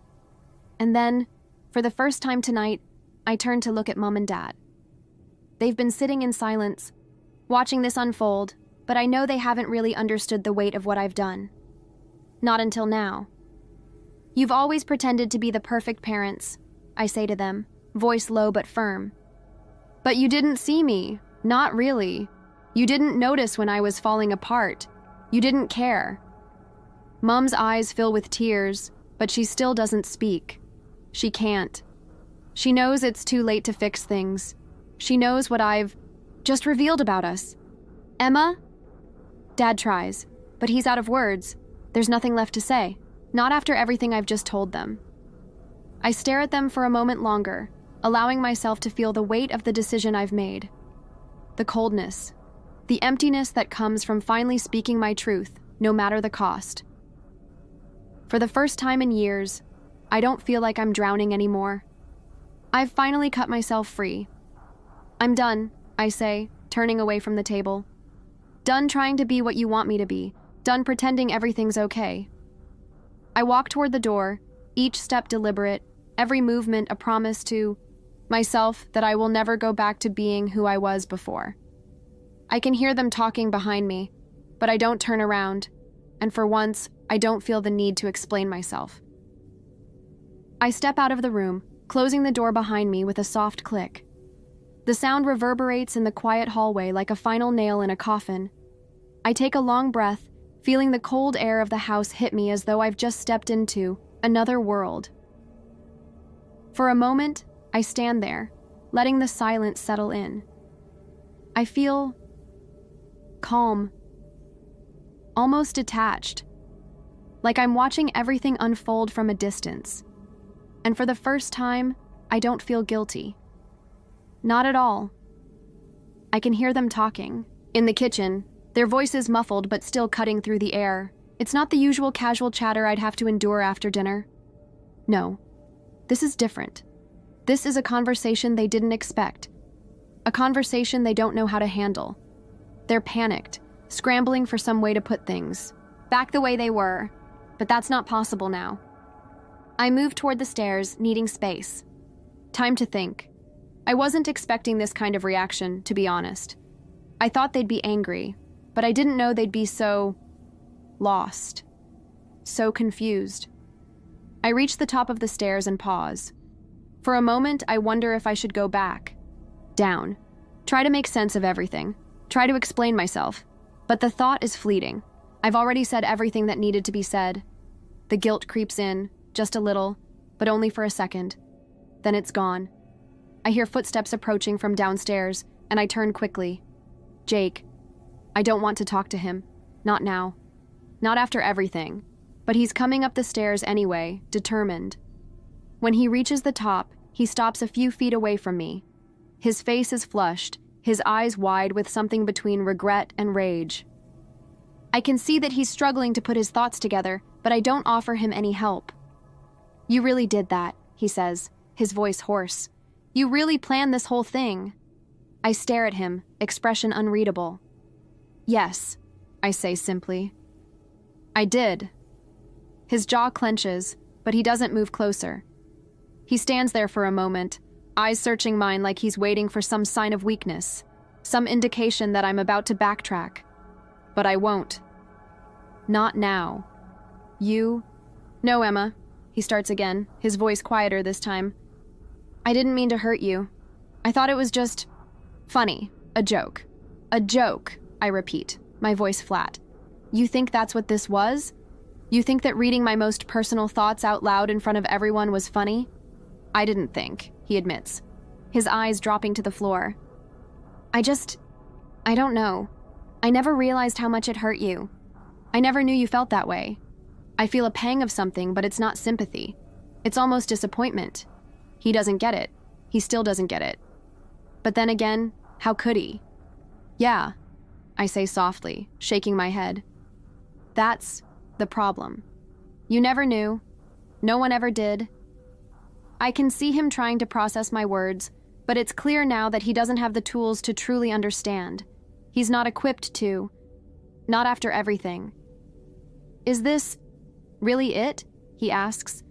And then, for the first time tonight, I turn to look at Mom and Dad. They've been sitting in silence, watching this unfold, but I know they haven't really understood the weight of what I've done. Not until now. You've always pretended to be the perfect parents, I say to them, voice low but firm. But you didn't see me. Not really. You didn't notice when I was falling apart. You didn't care. Mom's eyes fill with tears, but she still doesn't speak. She can't. She knows it's too late to fix things. She knows what I've just revealed about us. Emma? Dad tries, but he's out of words. There's nothing left to say. Not after everything I've just told them. I stare at them for a moment longer, allowing myself to feel the weight of the decision I've made. The coldness. The emptiness that comes from finally speaking my truth, no matter the cost. For the first time in years, I don't feel like I'm drowning anymore. I've finally cut myself free. I'm done, I say, turning away from the table. Done trying to be what you want me to be. Done pretending everything's okay. I walk toward the door, each step deliberate, every movement a promise to myself that I will never go back to being who I was before. I can hear them talking behind me, but I don't turn around, and for once, I don't feel the need to explain myself. I step out of the room, closing the door behind me with a soft click. The sound reverberates in the quiet hallway like a final nail in a coffin. I take a long breath, feeling the cold air of the house hit me as though I've just stepped into another world. For a moment, I stand there, letting the silence settle in. I feel calm, almost detached, like I'm watching everything unfold from a distance. And for the first time, I don't feel guilty. Not at all. I can hear them talking. In the kitchen, their voices muffled but still cutting through the air. It's not the usual casual chatter I'd have to endure after dinner. No, this is different. This is a conversation they didn't expect. A conversation they don't know how to handle. They're panicked, scrambling for some way to put things back the way they were, but that's not possible now. I move toward the stairs, needing space. Time to think. I wasn't expecting this kind of reaction, to be honest. I thought they'd be angry, but I didn't know they'd be so lost, so confused. I reach the top of the stairs and pause. For a moment, I wonder if I should go back, down, try to make sense of everything, try to explain myself. But the thought is fleeting. I've already said everything that needed to be said. The guilt creeps in, just a little, but only for a second. Then it's gone. I hear footsteps approaching from downstairs, and I turn quickly. Jake. I don't want to talk to him. Not now. Not after everything. But he's coming up the stairs anyway, determined. When he reaches the top, he stops a few feet away from me. His face is flushed, his eyes wide with something between regret and rage. I can see that he's struggling to put his thoughts together, but I don't offer him any help. You really did that, he says, his voice hoarse. You really planned this whole thing. I stare at him, expression unreadable. Yes, I say simply. I did. His jaw clenches, but he doesn't move closer. He stands there for a moment, eyes searching mine like he's waiting for some sign of weakness, some indication that I'm about to backtrack. But I won't. Not now. You? No, Emma. He starts again, his voice quieter this time. I didn't mean to hurt you. I thought it was just funny, a joke. A joke, I repeat, my voice flat. You think that's what this was? You think that reading my most personal thoughts out loud in front of everyone was funny? I didn't think, he admits, his eyes dropping to the floor. I don't know. I never realized how much it hurt you. I never knew you felt that way. I feel a pang of something, but it's not sympathy. It's almost disappointment. He doesn't get it. He still doesn't get it. But then again, how could he? Yeah, I say softly, shaking my head. That's the problem. You never knew. No one ever did. I can see him trying to process my words, but it's clear now that he doesn't have the tools to truly understand. He's not equipped to. Not after everything. Is this really it? He asks,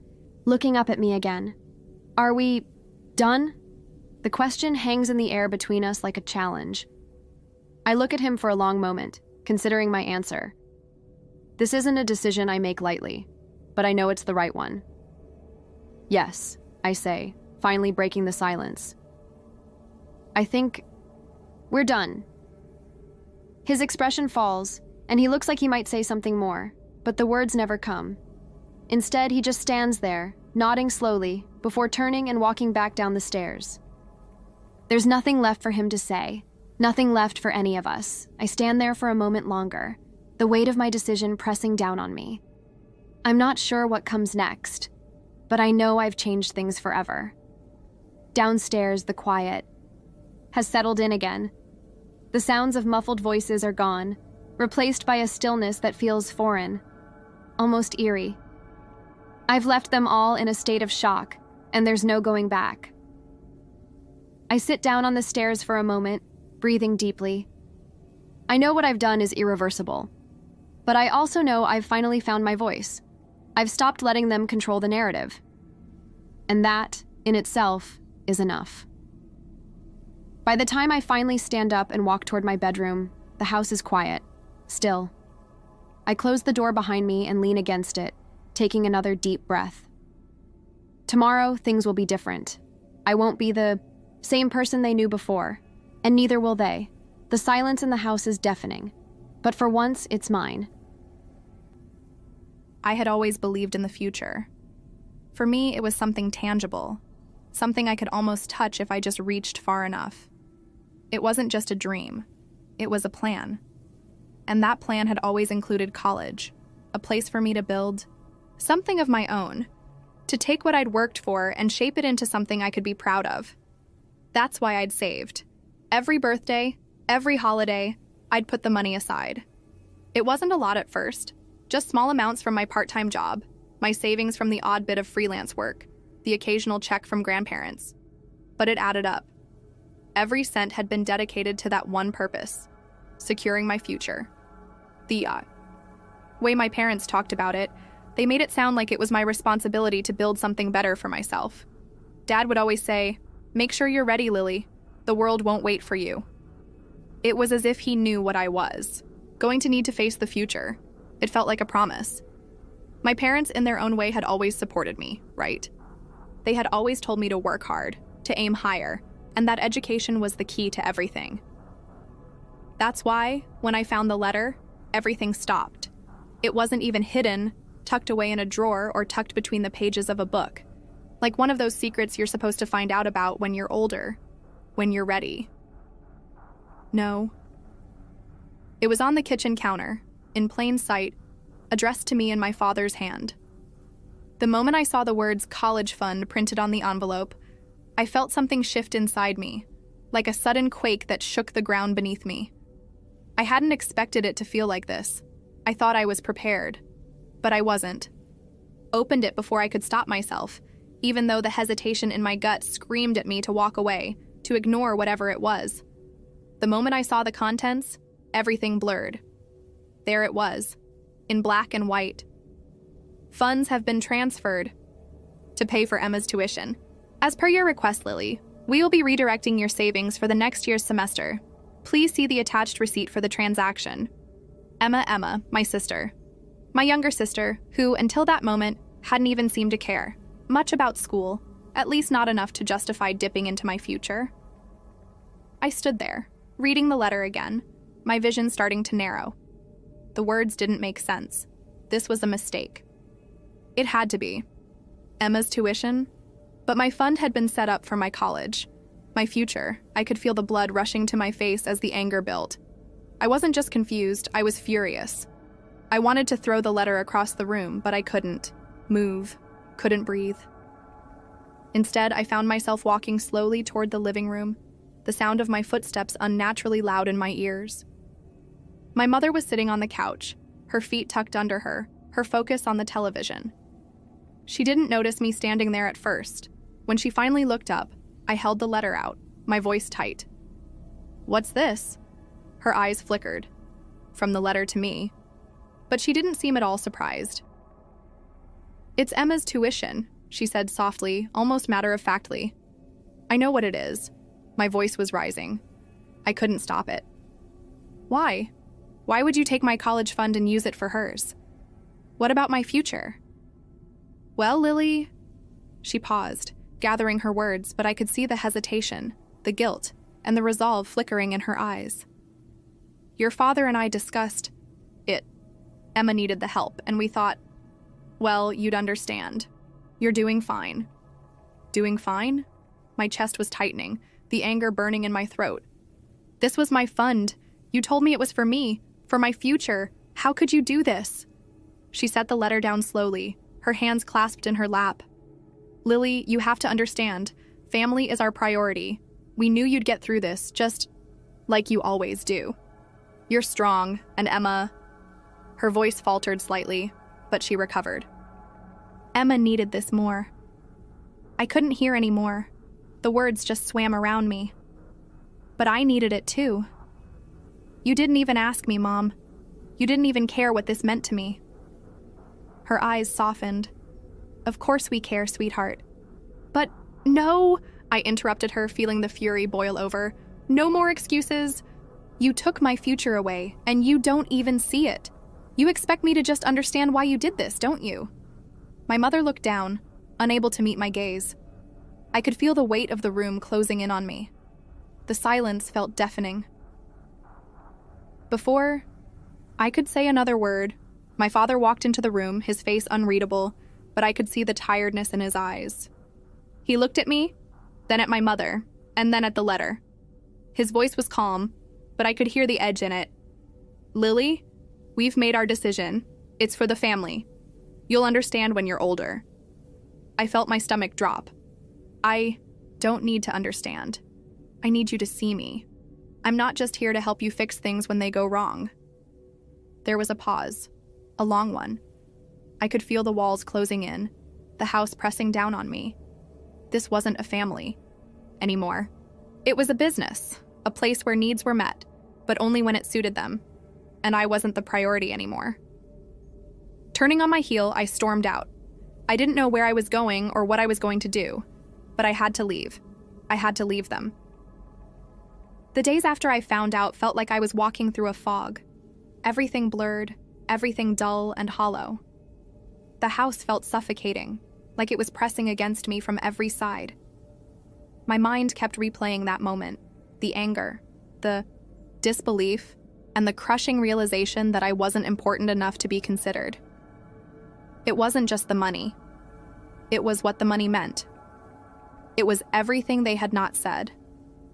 looking up at me again. Are we done? The question hangs in the air between us like a challenge. I look at him for a long moment, considering my answer. This isn't a decision I make lightly, but I know it's the right one. Yes, I say, finally breaking the silence. I think we're done. His expression falls, and he looks like he might say something more, but the words never come. Instead, he just stands there, nodding slowly, before turning and walking back down the stairs. There's nothing left for him to say, nothing left for any of us. I stand there for a moment longer, the weight of my decision pressing down on me. I'm not sure what comes next, but I know I've changed things forever. Downstairs, the quiet has settled in again. The sounds of muffled voices are gone, replaced by a stillness that feels foreign, almost eerie. I've left them all in a state of shock, and there's no going back. I sit down on the stairs for a moment, breathing deeply. I know what I've done is irreversible, but I also know I've finally found my voice. I've stopped letting them control the narrative. And that, in itself, is enough. By the time I finally stand up and walk toward my bedroom, the house is quiet, still. I close the door behind me and lean against it, taking another deep breath. Tomorrow, things will be different. I won't be the same person they knew before, and neither will they. The silence in the house is deafening, but for once, it's mine. I had always believed in the future. For me, it was something tangible, something I could almost touch if I just reached far enough. It wasn't just a dream, it was a plan. And that plan had always included college, a place for me to build something of my own, to take what I'd worked for and shape it into something I could be proud of. That's why I'd saved. Every birthday, every holiday, I'd put the money aside. It wasn't a lot at first, just small amounts from my part-time job, my savings from the odd bit of freelance work, the occasional check from grandparents. But it added up. Every cent had been dedicated to that one purpose, securing my future. The yacht. Way my parents talked about it, they made it sound like it was my responsibility to build something better for myself. Dad would always say, "Make sure you're ready, Lily. The world won't wait for you." It was as if he knew what I was, going to need to face the future. It felt like a promise. My parents, in their own way, had always supported me, right? They had always told me to work hard, to aim higher, and that education was the key to everything. That's why, when I found the letter, everything stopped. It wasn't even hidden, tucked away in a drawer, or tucked between the pages of a book. Like one of those secrets you're supposed to find out about when you're older, when you're ready. No. It was on the kitchen counter, in plain sight, addressed to me in my father's hand. The moment I saw the words college fund printed on the envelope, I felt something shift inside me, like a sudden quake that shook the ground beneath me. I hadn't expected it to feel like this. I thought I was prepared, but I wasn't. Opened it before I could stop myself, even though the hesitation in my gut screamed at me to walk away, to ignore whatever it was. The moment I saw the contents, everything blurred. There it was, in black and white. Funds have been transferred to pay for Emma's tuition. As per your request, Lily, we will be redirecting your savings for the next year's semester. Please see the attached receipt for the transaction. Emma, my sister. My younger sister, who, until that moment, hadn't even seemed to care much about school, at least not enough to justify dipping into my future. I stood there, reading the letter again, my vision starting to narrow. The words didn't make sense. This was a mistake. It had to be. Emma's tuition? But my fund had been set up for my college. My future. I could feel the blood rushing to my face as the anger built. I wasn't just confused, I was furious. I wanted to throw the letter across the room, but I couldn't move, couldn't breathe. Instead, I found myself walking slowly toward the living room, the sound of my footsteps unnaturally loud in my ears. My mother was sitting on the couch, her feet tucked under her focus on the television. She didn't notice me standing there at first. When she finally looked up, I held the letter out, my voice tight. "What's this?" Her eyes flickered, from the letter to me, but she didn't seem at all surprised. "It's Emma's tuition," she said softly, almost matter-of-factly. "I know what it is." My voice was rising. I couldn't stop it. "Why? Why would you take my college fund and use it for hers? What about my future?" "Well, Lily..." She paused, gathering her words, but I could see the hesitation, the guilt, and the resolve flickering in her eyes. "Your father and I discussed it. Emma needed the help, and we thought, well, you'd understand. You're doing fine." "Doing fine?" My chest was tightening, the anger burning in my throat. "This was my fund. You told me it was for me, for my future. How could you do this?" She set the letter down slowly, her hands clasped in her lap. "Lily, you have to understand. Family is our priority. We knew you'd get through this, just like you always do. You're strong, and Emma..." Her voice faltered slightly, but she recovered. "Emma needed this more." I couldn't hear anymore. The words just swam around me. But I needed it too. You didn't even ask me, Mom. You didn't even care what this meant to me. Her eyes softened. Of course we care, sweetheart. But no, I interrupted her, feeling the fury boil over. No more excuses. You took my future away, and you don't even see it. You expect me to just understand why you did this, don't you? My mother looked down, unable to meet my gaze. I could feel the weight of the room closing in on me. The silence felt deafening. Before I could say another word, my father walked into the room, his face unreadable, but I could see the tiredness in his eyes. He looked at me, then at my mother, and then at the letter. His voice was calm, but I could hear the edge in it. Lily, we've made our decision. It's for the family. You'll understand when you're older. I felt my stomach drop. I don't need to understand. I need you to see me. I'm not just here to help you fix things when they go wrong. There was a pause, a long one. I could feel the walls closing in, the house pressing down on me. This wasn't a family anymore. It was a business, a place where needs were met, but only when it suited them, and I wasn't the priority anymore. Turning on my heel, I stormed out. I didn't know where I was going or what I was going to do, but I had to leave. I had to leave them. The days after I found out felt like I was walking through a fog. Everything blurred, everything dull and hollow. The house felt suffocating, like it was pressing against me from every side. My mind kept replaying that moment, the anger, the disbelief, and the crushing realization that I wasn't important enough to be considered. It wasn't just the money. It was what the money meant. It was everything they had not said,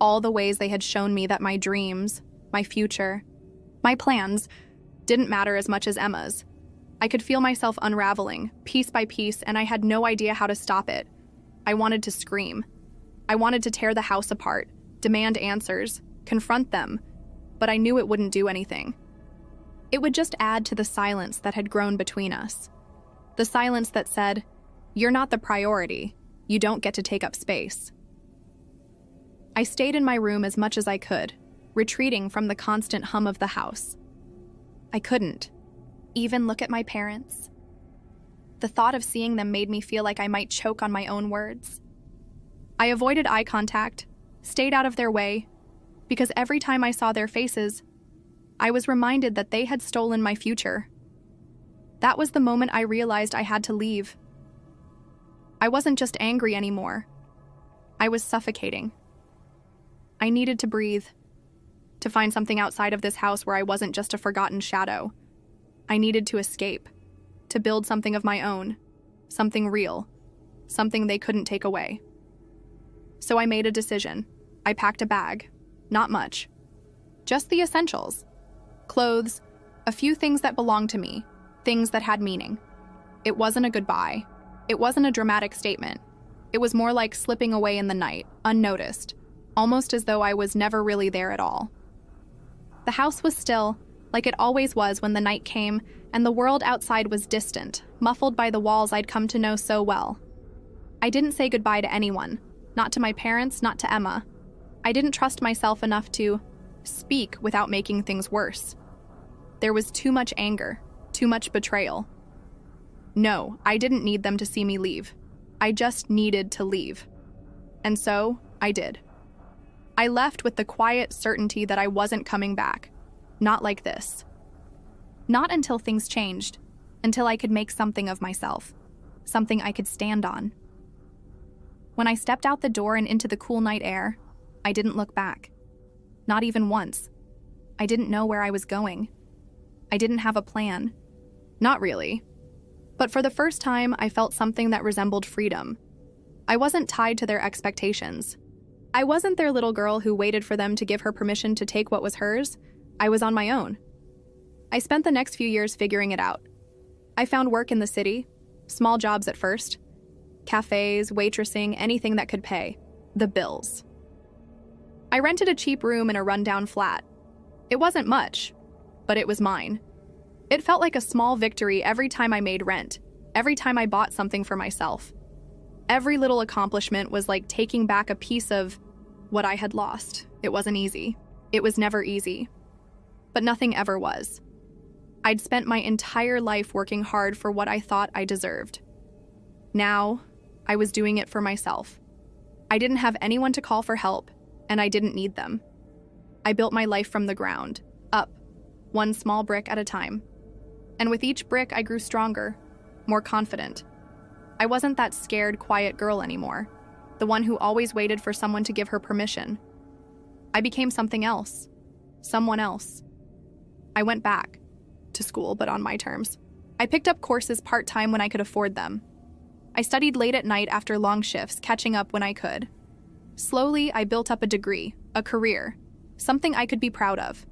all the ways they had shown me that my dreams, my future, my plans didn't matter as much as Emma's. I could feel myself unraveling, piece by piece, and I had no idea how to stop it. I wanted to scream. I wanted to tear the house apart, demand answers, confront them, but I knew it wouldn't do anything. It would just add to the silence that had grown between us. The silence that said, "You're not the priority. You don't get to take up space." I stayed in my room as much as I could, retreating from the constant hum of the house. I couldn't even look at my parents. The thought of seeing them made me feel like I might choke on my own words. I avoided eye contact, stayed out of their way, because every time I saw their faces, I was reminded that they had stolen my future. That was the moment I realized I had to leave. I wasn't just angry anymore. I was suffocating. I needed to breathe, to find something outside of this house where I wasn't just a forgotten shadow. I needed to escape, to build something of my own, something real, something they couldn't take away. So I made a decision. I packed a bag, not much, just the essentials. Clothes, a few things that belonged to me, things that had meaning. It wasn't a goodbye. It wasn't a dramatic statement. It was more like slipping away in the night, unnoticed, almost as though I was never really there at all. The house was still, like it always was when the night came, and the world outside was distant, muffled by the walls I'd come to know so well. I didn't say goodbye to anyone, not to my parents, not to Emma. I didn't trust myself enough to speak without making things worse. There was too much anger, too much betrayal. No, I didn't need them to see me leave. I just needed to leave. And so, I did. I left with the quiet certainty that I wasn't coming back. Not like this. Not until things changed. Until I could make something of myself. Something I could stand on. When I stepped out the door and into the cool night air, I didn't look back. Not even once. I didn't know where I was going. I didn't have a plan. Not really. But for the first time, I felt something that resembled freedom. I wasn't tied to their expectations. I wasn't their little girl who waited for them to give her permission to take what was hers. I was on my own. I spent the next few years figuring it out. I found work in the city, small jobs at first. Cafes, waitressing, anything that could pay. The bills. I rented a cheap room in a rundown flat. It wasn't much, but it was mine. It felt like a small victory every time I made rent, every time I bought something for myself. Every little accomplishment was like taking back a piece of what I had lost. It wasn't easy. It was never easy. But nothing ever was. I'd spent my entire life working hard for what I thought I deserved. Now, I was doing it for myself. I didn't have anyone to call for help, and I didn't need them. I built my life from the ground, up, one small brick at a time. And with each brick, I grew stronger, more confident. I wasn't that scared, quiet girl anymore, the one who always waited for someone to give her permission. I became something else, someone else. I went back to school, but on my terms. I picked up courses part-time when I could afford them. I studied late at night after long shifts, catching up when I could. Slowly, I built up a degree, a career, something I could be proud of,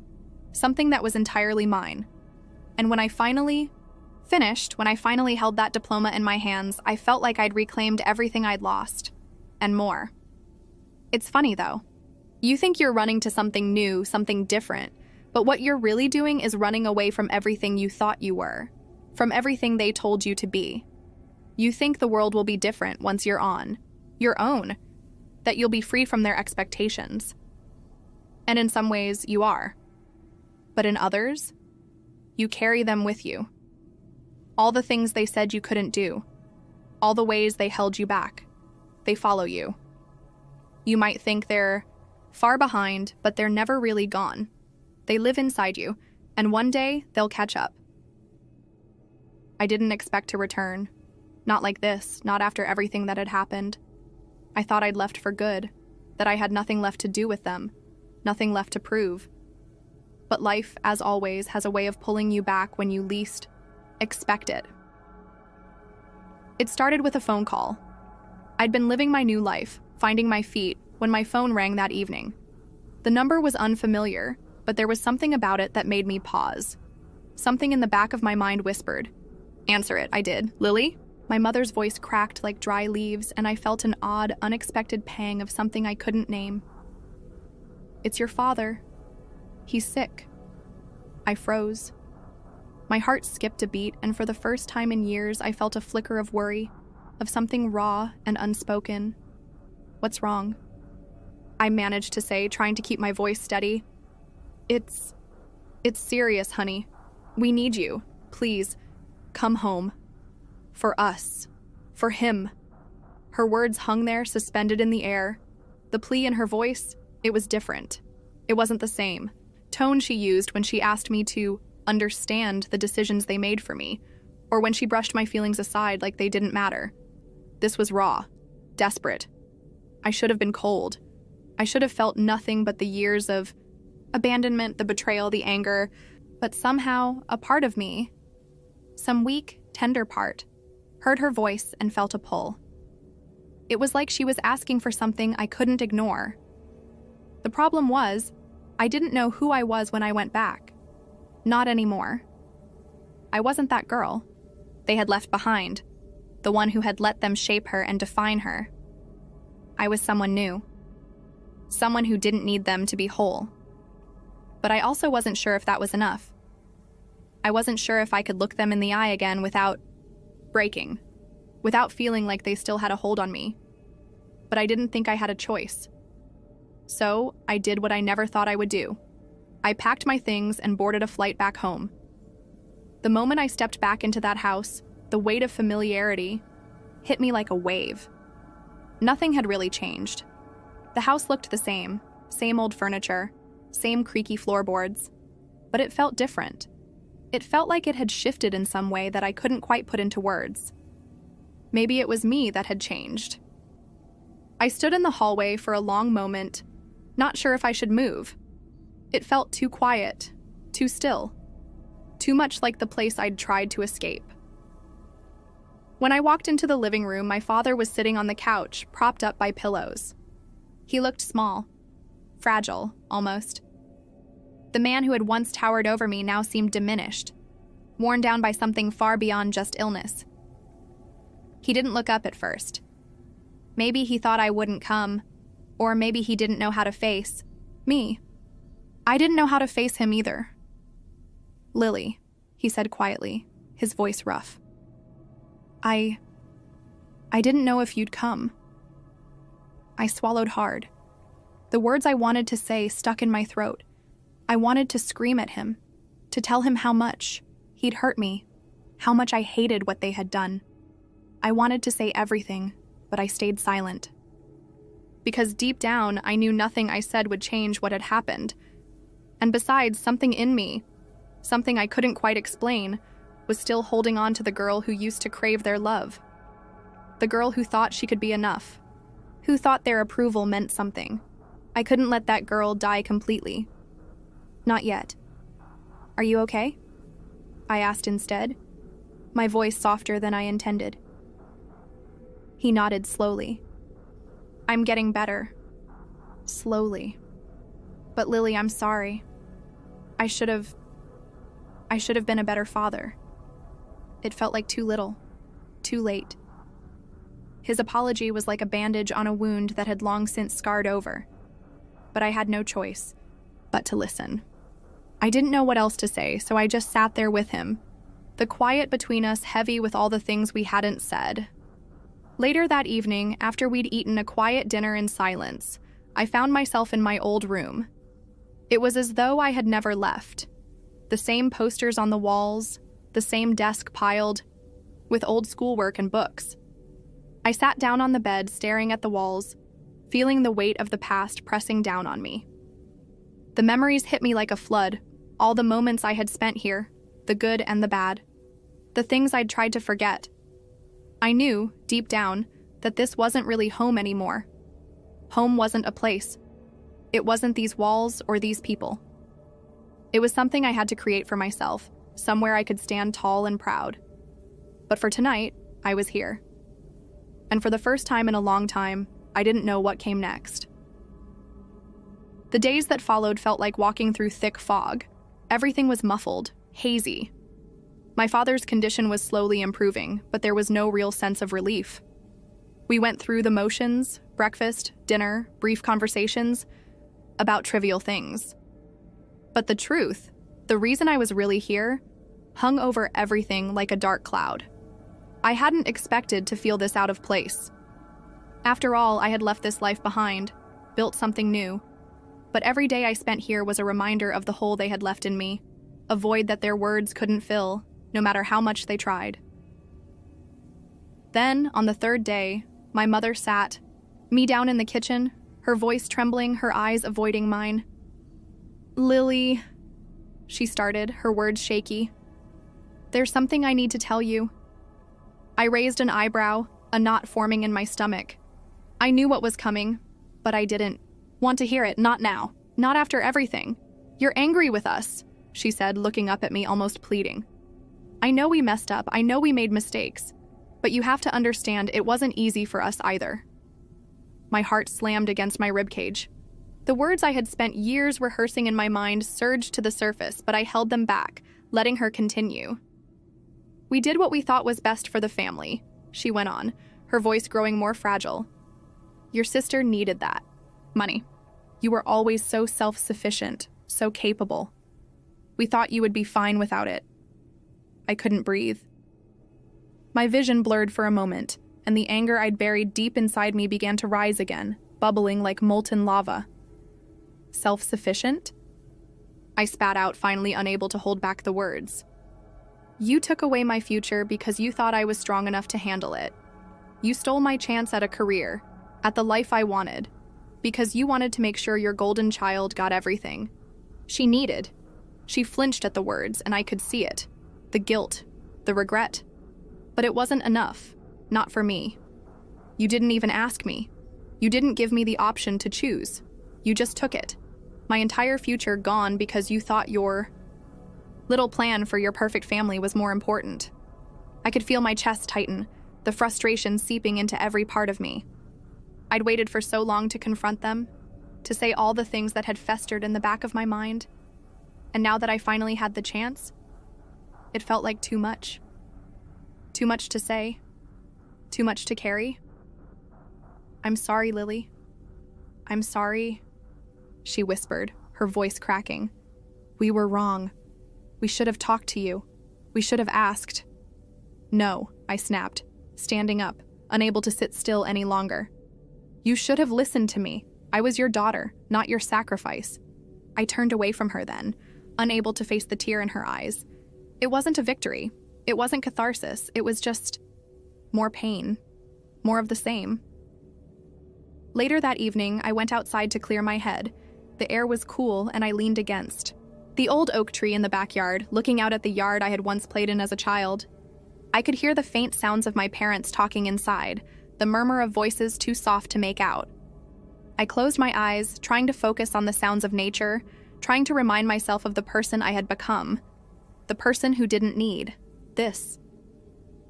something that was entirely mine. And when I finally finished, when I finally held that diploma in my hands, I felt like I'd reclaimed everything I'd lost, and more. It's funny, though. You think you're running to something new, something different, but what you're really doing is running away from everything you thought you were, from everything they told you to be. You think the world will be different once you're on your own, that you'll be free from their expectations. And in some ways, you are. But in others, you carry them with you. All the things they said you couldn't do, all the ways they held you back, they follow you. You might think they're far behind, but they're never really gone. They live inside you, and one day they'll catch up. I didn't expect to return. Not like this, not after everything that had happened. I thought I'd left for good, that I had nothing left to do with them, nothing left to prove. But life, as always, has a way of pulling you back when you least expect it. It started with a phone call. I'd been living my new life, finding my feet, when my phone rang that evening. The number was unfamiliar, but there was something about it that made me pause. Something in the back of my mind whispered. Answer it, I did. Lily? My mother's voice cracked like dry leaves, and I felt an odd, unexpected pang of something I couldn't name. It's your father. He's sick. I froze. My heart skipped a beat, and for the first time in years, I felt a flicker of worry, of something raw and unspoken. What's wrong? I managed to say, trying to keep my voice steady. It's serious, honey. We need you. Please, come home. For us. For him. Her words hung there, suspended in the air. The plea in her voice, it was different. It wasn't the same tone she used when she asked me to understand the decisions they made for me, or when she brushed my feelings aside like they didn't matter. This was raw, desperate. I should have been cold. I should have felt nothing but the years of abandonment, the betrayal, the anger, but somehow a part of me, some weak, tender part, heard her voice and felt a pull. It was like she was asking for something I couldn't ignore. The problem was, I didn't know who I was when I went back. Not anymore. I wasn't that girl they had left behind, the one who had let them shape her and define her. I was someone new. Someone who didn't need them to be whole. But I also wasn't sure if that was enough. I wasn't sure if I could look them in the eye again without breaking, without feeling like they still had a hold on me. But I didn't think I had a choice. So I did what I never thought I would do. I packed my things and boarded a flight back home. The moment I stepped back into that house, the weight of familiarity hit me like a wave. Nothing had really changed. The house looked the same old furniture, same creaky floorboards, but it felt different. It felt like it had shifted in some way that I couldn't quite put into words. Maybe it was me that had changed. I stood in the hallway for a long moment, not sure if I should move. It felt too quiet, too still, too much like the place I'd tried to escape. When I walked into the living room, my father was sitting on the couch, propped up by pillows. He looked small, fragile, almost. The man who had once towered over me now seemed diminished, worn down by something far beyond just illness. He didn't look up at first. Maybe he thought I wouldn't come, or maybe he didn't know how to face me. I didn't know how to face him either. Lily, he said quietly, his voice rough. I I didn't know if you'd come. I swallowed hard. The words I wanted to say stuck in my throat. I wanted to scream at him, to tell him how much he'd hurt me, how much I hated what they had done. I wanted to say everything, but I stayed silent. Because deep down, I knew nothing I said would change what had happened. And besides, something in me, something I couldn't quite explain, was still holding on to the girl who used to crave their love. The girl who thought she could be enough, who thought their approval meant something. I couldn't let that girl die completely. Not yet. Are you okay? I asked instead, my voice softer than I intended. He nodded slowly. I'm getting better. Slowly. But Lily, I'm sorry. I should have been a better father. It felt like too little, too late. His apology was like a bandage on a wound that had long since scarred over. But I had no choice but to listen. I didn't know what else to say, so I just sat there with him, the quiet between us heavy with all the things we hadn't said. Later that evening, after we'd eaten a quiet dinner in silence, I found myself in my old room. It was as though I had never left. The same posters on the walls, the same desk piled with old schoolwork and books. I sat down on the bed, staring at the walls, feeling the weight of the past pressing down on me. The memories hit me like a flood, all the moments I had spent here, the good and the bad, the things I'd tried to forget. I knew, deep down, that this wasn't really home anymore. Home wasn't a place. It wasn't these walls or these people. It was something I had to create for myself, somewhere I could stand tall and proud. But for tonight, I was here. And for the first time in a long time, I didn't know what came next. The days that followed felt like walking through thick fog. Everything was muffled, hazy. My father's condition was slowly improving, but there was no real sense of relief. We went through the motions, breakfast, dinner, brief conversations about trivial things. But the truth, the reason I was really here, hung over everything like a dark cloud. I hadn't expected to feel this out of place. After all, I had left this life behind, built something new. But every day I spent here was a reminder of the hole they had left in me, a void that their words couldn't fill, no matter how much they tried. Then, on the third day, my mother sat, me down in the kitchen, her voice trembling, her eyes avoiding mine. Lily, she started, her words shaky. There's something I need to tell you. I raised an eyebrow, a knot forming in my stomach. I knew what was coming, but I didn't want to hear it, not now, not after everything. You're angry with us, she said, looking up at me, almost pleading. I know we messed up, I know we made mistakes, but you have to understand it wasn't easy for us either. My heart slammed against my ribcage. The words I had spent years rehearsing in my mind surged to the surface, but I held them back, letting her continue. We did what we thought was best for the family, she went on, her voice growing more fragile. Your sister needed that. Money. You were always so self-sufficient, so capable. We thought you would be fine without it. I couldn't breathe. My vision blurred for a moment, and the anger I'd buried deep inside me began to rise again, bubbling like molten lava. Self-sufficient? I spat out, finally unable to hold back the words. You took away my future because you thought I was strong enough to handle it. You stole my chance at a career, at the life I wanted, because you wanted to make sure your golden child got everything. She flinched at the words, and I could see it. The guilt, the regret. But it wasn't enough. Not for me. You didn't even ask me. You didn't give me the option to choose. You just took it. My entire future gone because you thought your little plan for your perfect family was more important. I could feel my chest tighten, the frustration seeping into every part of me. I'd waited for so long to confront them, to say all the things that had festered in the back of my mind. And now that I finally had the chance, it felt like too much. Too much to say. Too much to carry. I'm sorry, Lily. I'm sorry, she whispered, her voice cracking. We were wrong. We should have talked to you. We should have asked. No, I snapped, standing up, unable to sit still any longer. You should have listened to me. I was your daughter, not your sacrifice. I turned away from her then, unable to face the tear in her eyes. It wasn't a victory. It wasn't catharsis. It was just more pain, more of the same. Later that evening, I went outside to clear my head. The air was cool, and I leaned against the old oak tree in the backyard, looking out at the yard I had once played in as a child. I could hear the faint sounds of my parents talking inside, the murmur of voices too soft to make out. I closed my eyes, trying to focus on the sounds of nature, trying to remind myself of the person I had become. The person who didn't need this.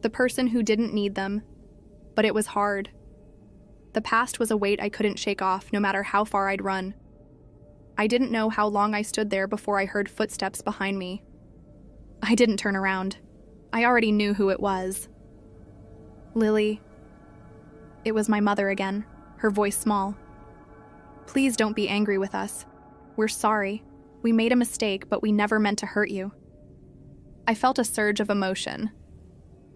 The person who didn't need them. But it was hard. The past was a weight I couldn't shake off, no matter how far I'd run. I didn't know how long I stood there before I heard footsteps behind me. I didn't turn around. I already knew who it was. Lily. It was my mother again, her voice small. Please don't be angry with us. We're sorry. We made a mistake, but we never meant to hurt you. I felt a surge of emotion,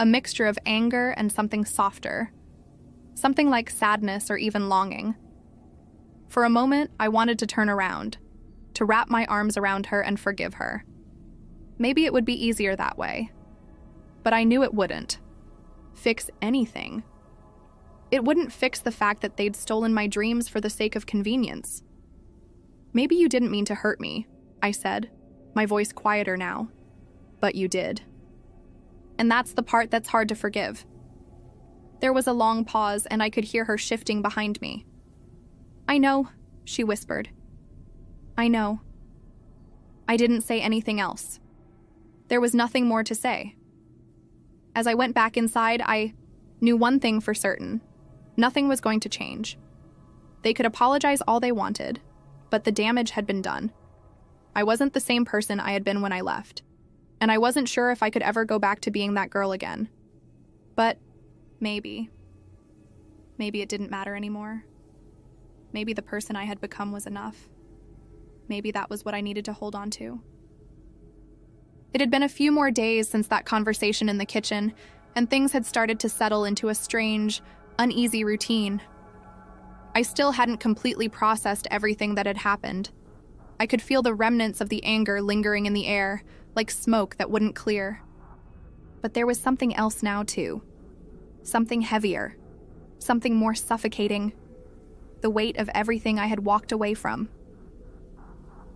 a mixture of anger and something softer, something like sadness or even longing. For a moment, I wanted to turn around, to wrap my arms around her and forgive her. Maybe it would be easier that way. But I knew it wouldn't fix anything. It wouldn't fix the fact that they'd stolen my dreams for the sake of convenience. Maybe you didn't mean to hurt me, I said, my voice quieter now. But you did. And that's the part that's hard to forgive. There was a long pause, and I could hear her shifting behind me. I know, she whispered. I know. I didn't say anything else. There was nothing more to say. As I went back inside, I knew one thing for certain. Nothing was going to change. They could apologize all they wanted, but the damage had been done. I wasn't the same person I had been when I left, and I wasn't sure if I could ever go back to being that girl again. But maybe it didn't matter anymore. Maybe the person I had become was enough. Maybe that was what I needed to hold on to. It had been a few more days since that conversation in the kitchen, and things had started to settle into a strange, uneasy routine. I still hadn't completely processed everything that had happened. I could feel the remnants of the anger lingering in the air, like smoke that wouldn't clear. But there was something else now, too. Something heavier. Something more suffocating. The weight of everything I had walked away from.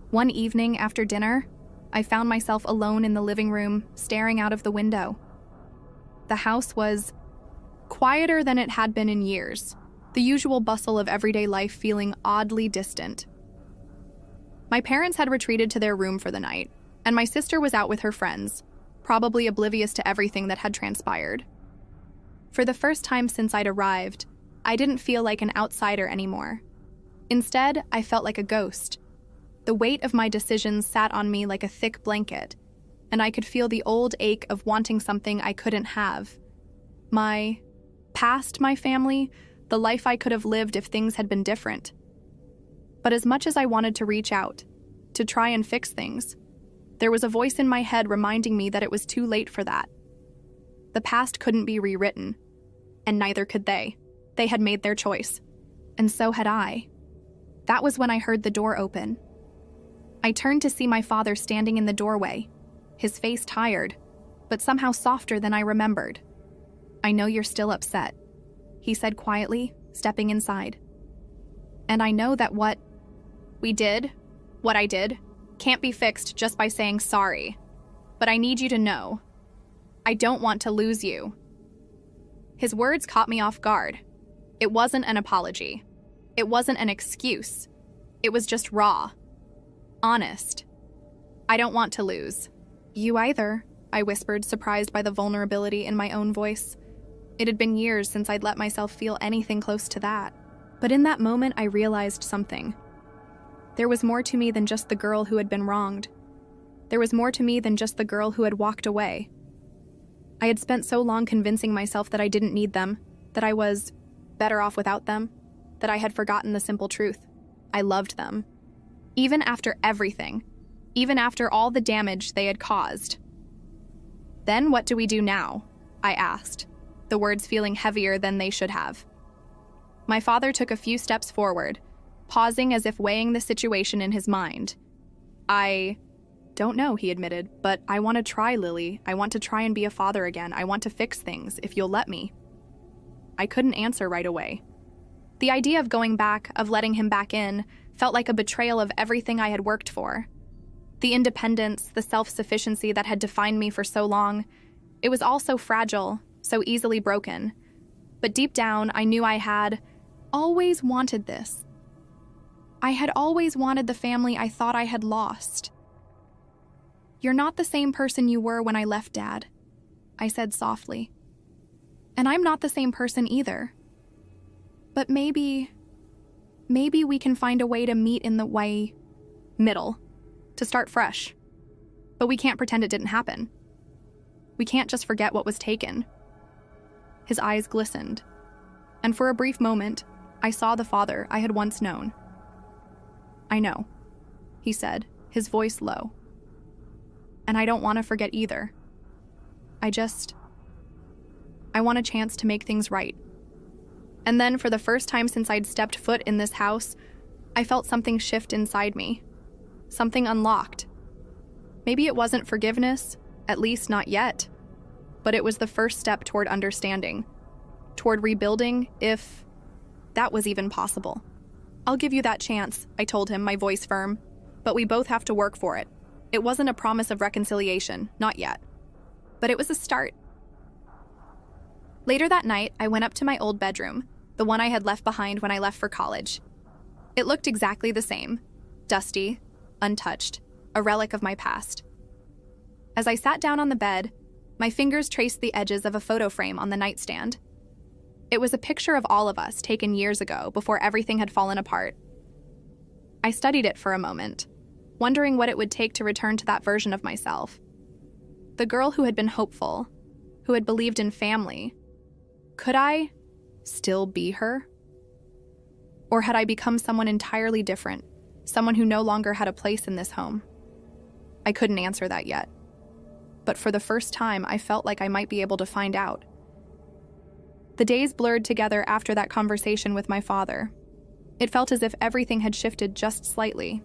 One evening after dinner, I found myself alone in the living room, staring out of the window. The house was quieter than it had been in years, the usual bustle of everyday life feeling oddly distant. My parents had retreated to their room for the night, and my sister was out with her friends, probably oblivious to everything that had transpired. For the first time since I'd arrived, I didn't feel like an outsider anymore. Instead, I felt like a ghost. The weight of my decisions sat on me like a thick blanket, and I could feel the old ache of wanting something I couldn't have. My past, my family, the life I could have lived if things had been different. But as much as I wanted to reach out, to try and fix things, there was a voice in my head reminding me that it was too late for that. The past couldn't be rewritten, and neither could they. They had made their choice, and so had I. That was when I heard the door open. I turned to see my father standing in the doorway, his face tired, but somehow softer than I remembered. I know you're still upset, he said quietly, stepping inside. And I know that what I did, can't be fixed just by saying sorry. But I need you to know, I don't want to lose you. His words caught me off guard. It wasn't an apology. It wasn't an excuse. It was just raw. Honest. I don't want to lose. You either, I whispered, surprised by the vulnerability in my own voice. It had been years since I'd let myself feel anything close to that. But in that moment, I realized something. There was more to me than just the girl who had been wronged. There was more to me than just the girl who had walked away. I had spent so long convincing myself that I didn't need them, that I was better off without them, that I had forgotten the simple truth. I loved them. Even after everything, even after all the damage they had caused. Then what do we do now? I asked, the words feeling heavier than they should have. My father took a few steps forward, pausing as if weighing the situation in his mind. I don't know, he admitted, but I want to try, Lily. I want to try and be a father again. I want to fix things, if you'll let me. I couldn't answer right away. The idea of going back, of letting him back in, felt like a betrayal of everything I had worked for. The independence, the self-sufficiency that had defined me for so long, it was all so fragile, so easily broken. But deep down, I knew I had always wanted this. I had always wanted the family I thought I had lost. You're not the same person you were when I left, Dad, I said softly. And I'm not the same person either. But maybe we can find a way to meet in the middle, to start fresh. But we can't pretend it didn't happen. We can't just forget what was taken. His eyes glistened, and for a brief moment, I saw the father I had once known. I know, he said, his voice low. And I don't want to forget either. I want a chance to make things right. And then, for the first time since I'd stepped foot in this house, I felt something shift inside me. Something unlocked. Maybe it wasn't forgiveness, at least not yet. But it was the first step toward understanding. Toward rebuilding, if that was even possible. I'll give you that chance, I told him, my voice firm. But we both have to work for it. It wasn't a promise of reconciliation, not yet. But it was a start. Later that night, I went up to my old bedroom, the one I had left behind when I left for college. It looked exactly the same, dusty, untouched, a relic of my past. As I sat down on the bed, my fingers traced the edges of a photo frame on the nightstand. It was a picture of all of us taken years ago, before everything had fallen apart. I studied it for a moment, wondering what it would take to return to that version of myself. The girl who had been hopeful, who had believed in family. Could I still be her? Or had I become someone entirely different, someone who no longer had a place in this home? I couldn't answer that yet. But for the first time, I felt like I might be able to find out. The days blurred together after that conversation with my father. It felt as if everything had shifted just slightly,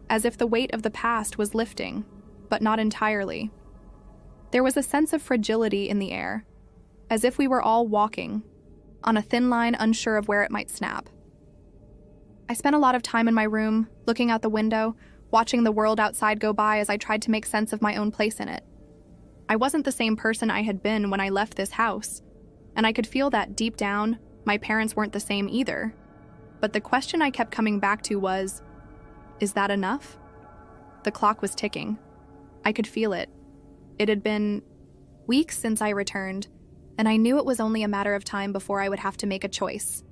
as if the weight of the past was lifting, but not entirely. There was a sense of fragility in the air, as if we were all walking on a thin line, unsure of where it might snap. I spent a lot of time in my room, looking out the window, watching the world outside go by as I tried to make sense of my own place in it. I wasn't the same person I had been when I left this house, and I could feel that deep down, my parents weren't the same either. But the question I kept coming back to was, is that enough? The clock was ticking. I could feel it. It had been weeks since I returned, and I knew it was only a matter of time before I would have to make a choice.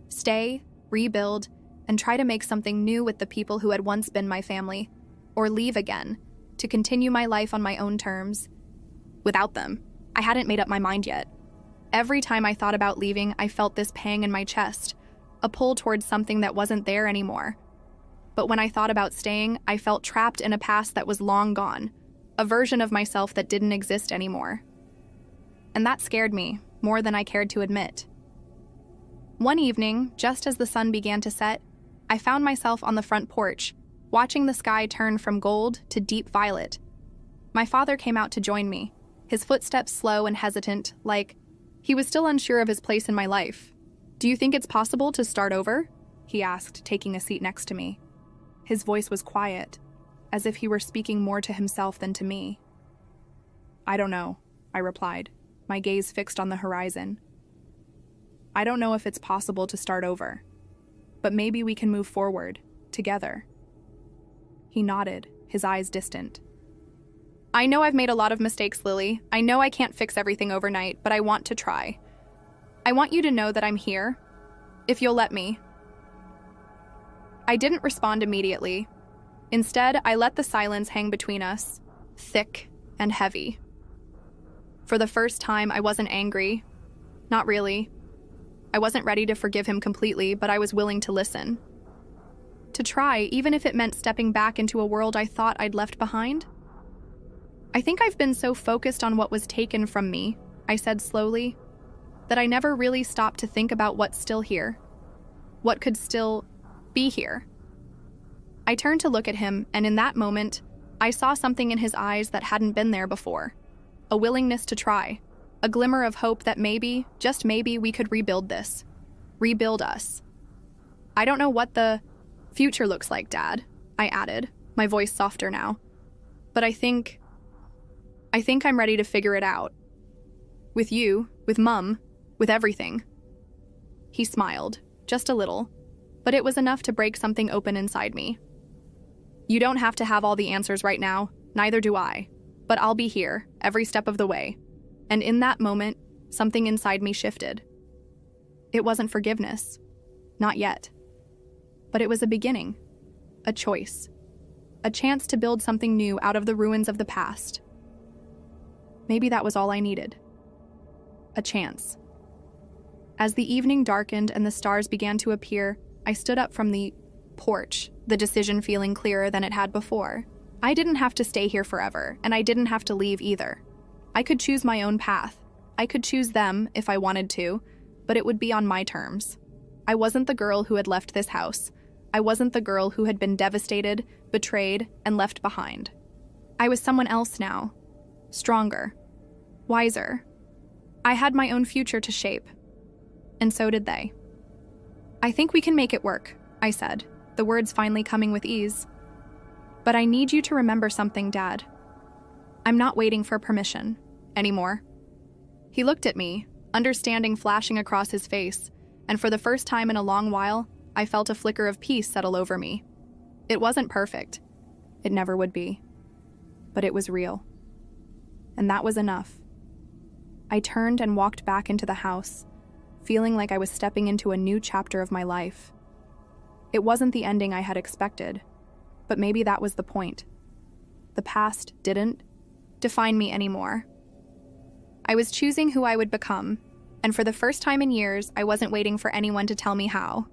Stay, rebuild, and try to make something new with the people who had once been my family, or leave again, to continue my life on my own terms. Without them, I hadn't made up my mind yet. Every time I thought about leaving, I felt this pang in my chest, a pull towards something that wasn't there anymore. But when I thought about staying, I felt trapped in a past that was long gone, a version of myself that didn't exist anymore. And that scared me, more than I cared to admit. One evening, just as the sun began to set, I found myself on the front porch, watching the sky turn from gold to deep violet. My father came out to join me, his footsteps slow and hesitant, like he was still unsure of his place in my life. "Do you think it's possible to start over?" he asked, taking a seat next to me. His voice was quiet, as if he were speaking more to himself than to me. "I don't know," I replied, my gaze fixed on the horizon. "I don't know if it's possible to start over, but maybe we can move forward, together." He nodded, his eyes distant. "I know I've made a lot of mistakes, Lily. I know I can't fix everything overnight, but I want to try. I want you to know that I'm here, if you'll let me." I didn't respond immediately. Instead, I let the silence hang between us, thick and heavy. For the first time, I wasn't angry. Not really. I wasn't ready to forgive him completely, but I was willing to listen. To try, even if it meant stepping back into a world I thought I'd left behind. "I think I've been so focused on what was taken from me," I said slowly, that I never really stopped to think about what's still here. What could still be here? I turned to look at him, and in that moment, I saw something in his eyes that hadn't been there before. A willingness to try. A glimmer of hope that maybe, just maybe, we could rebuild this. Rebuild us. I don't know what the future looks like, Dad, I added, my voice softer now. But I think I'm ready to figure it out. With you, with Mum, with everything. He smiled, just a little, but it was enough to break something open inside me. You don't have to have all the answers right now, neither do I, but I'll be here, every step of the way. And in that moment, something inside me shifted. It wasn't forgiveness. Not yet. But it was a beginning. A choice. A chance to build something new out of the ruins of the past. Maybe that was all I needed. A chance. As the evening darkened and the stars began to appear, I stood up from the porch, the decision feeling clearer than it had before. I didn't have to stay here forever, and I didn't have to leave either. I could choose my own path. I could choose them if I wanted to, but it would be on my terms. I wasn't the girl who had left this house. I wasn't the girl who had been devastated, betrayed, and left behind. I was someone else now. Stronger. Wiser. I had my own future to shape. And so did they. I think we can make it work, I said, the words finally coming with ease. But I need you to remember something, Dad. I'm not waiting for permission anymore. He looked at me, understanding flashing across his face, and for the first time in a long while, I felt a flicker of peace settle over me. It wasn't perfect. It never would be. But it was real. And that was enough. I turned and walked back into the house, feeling like I was stepping into a new chapter of my life. It wasn't the ending I had expected, but maybe that was the point. The past didn't define me anymore. I was choosing who I would become, and for the first time in years, I wasn't waiting for anyone to tell me how.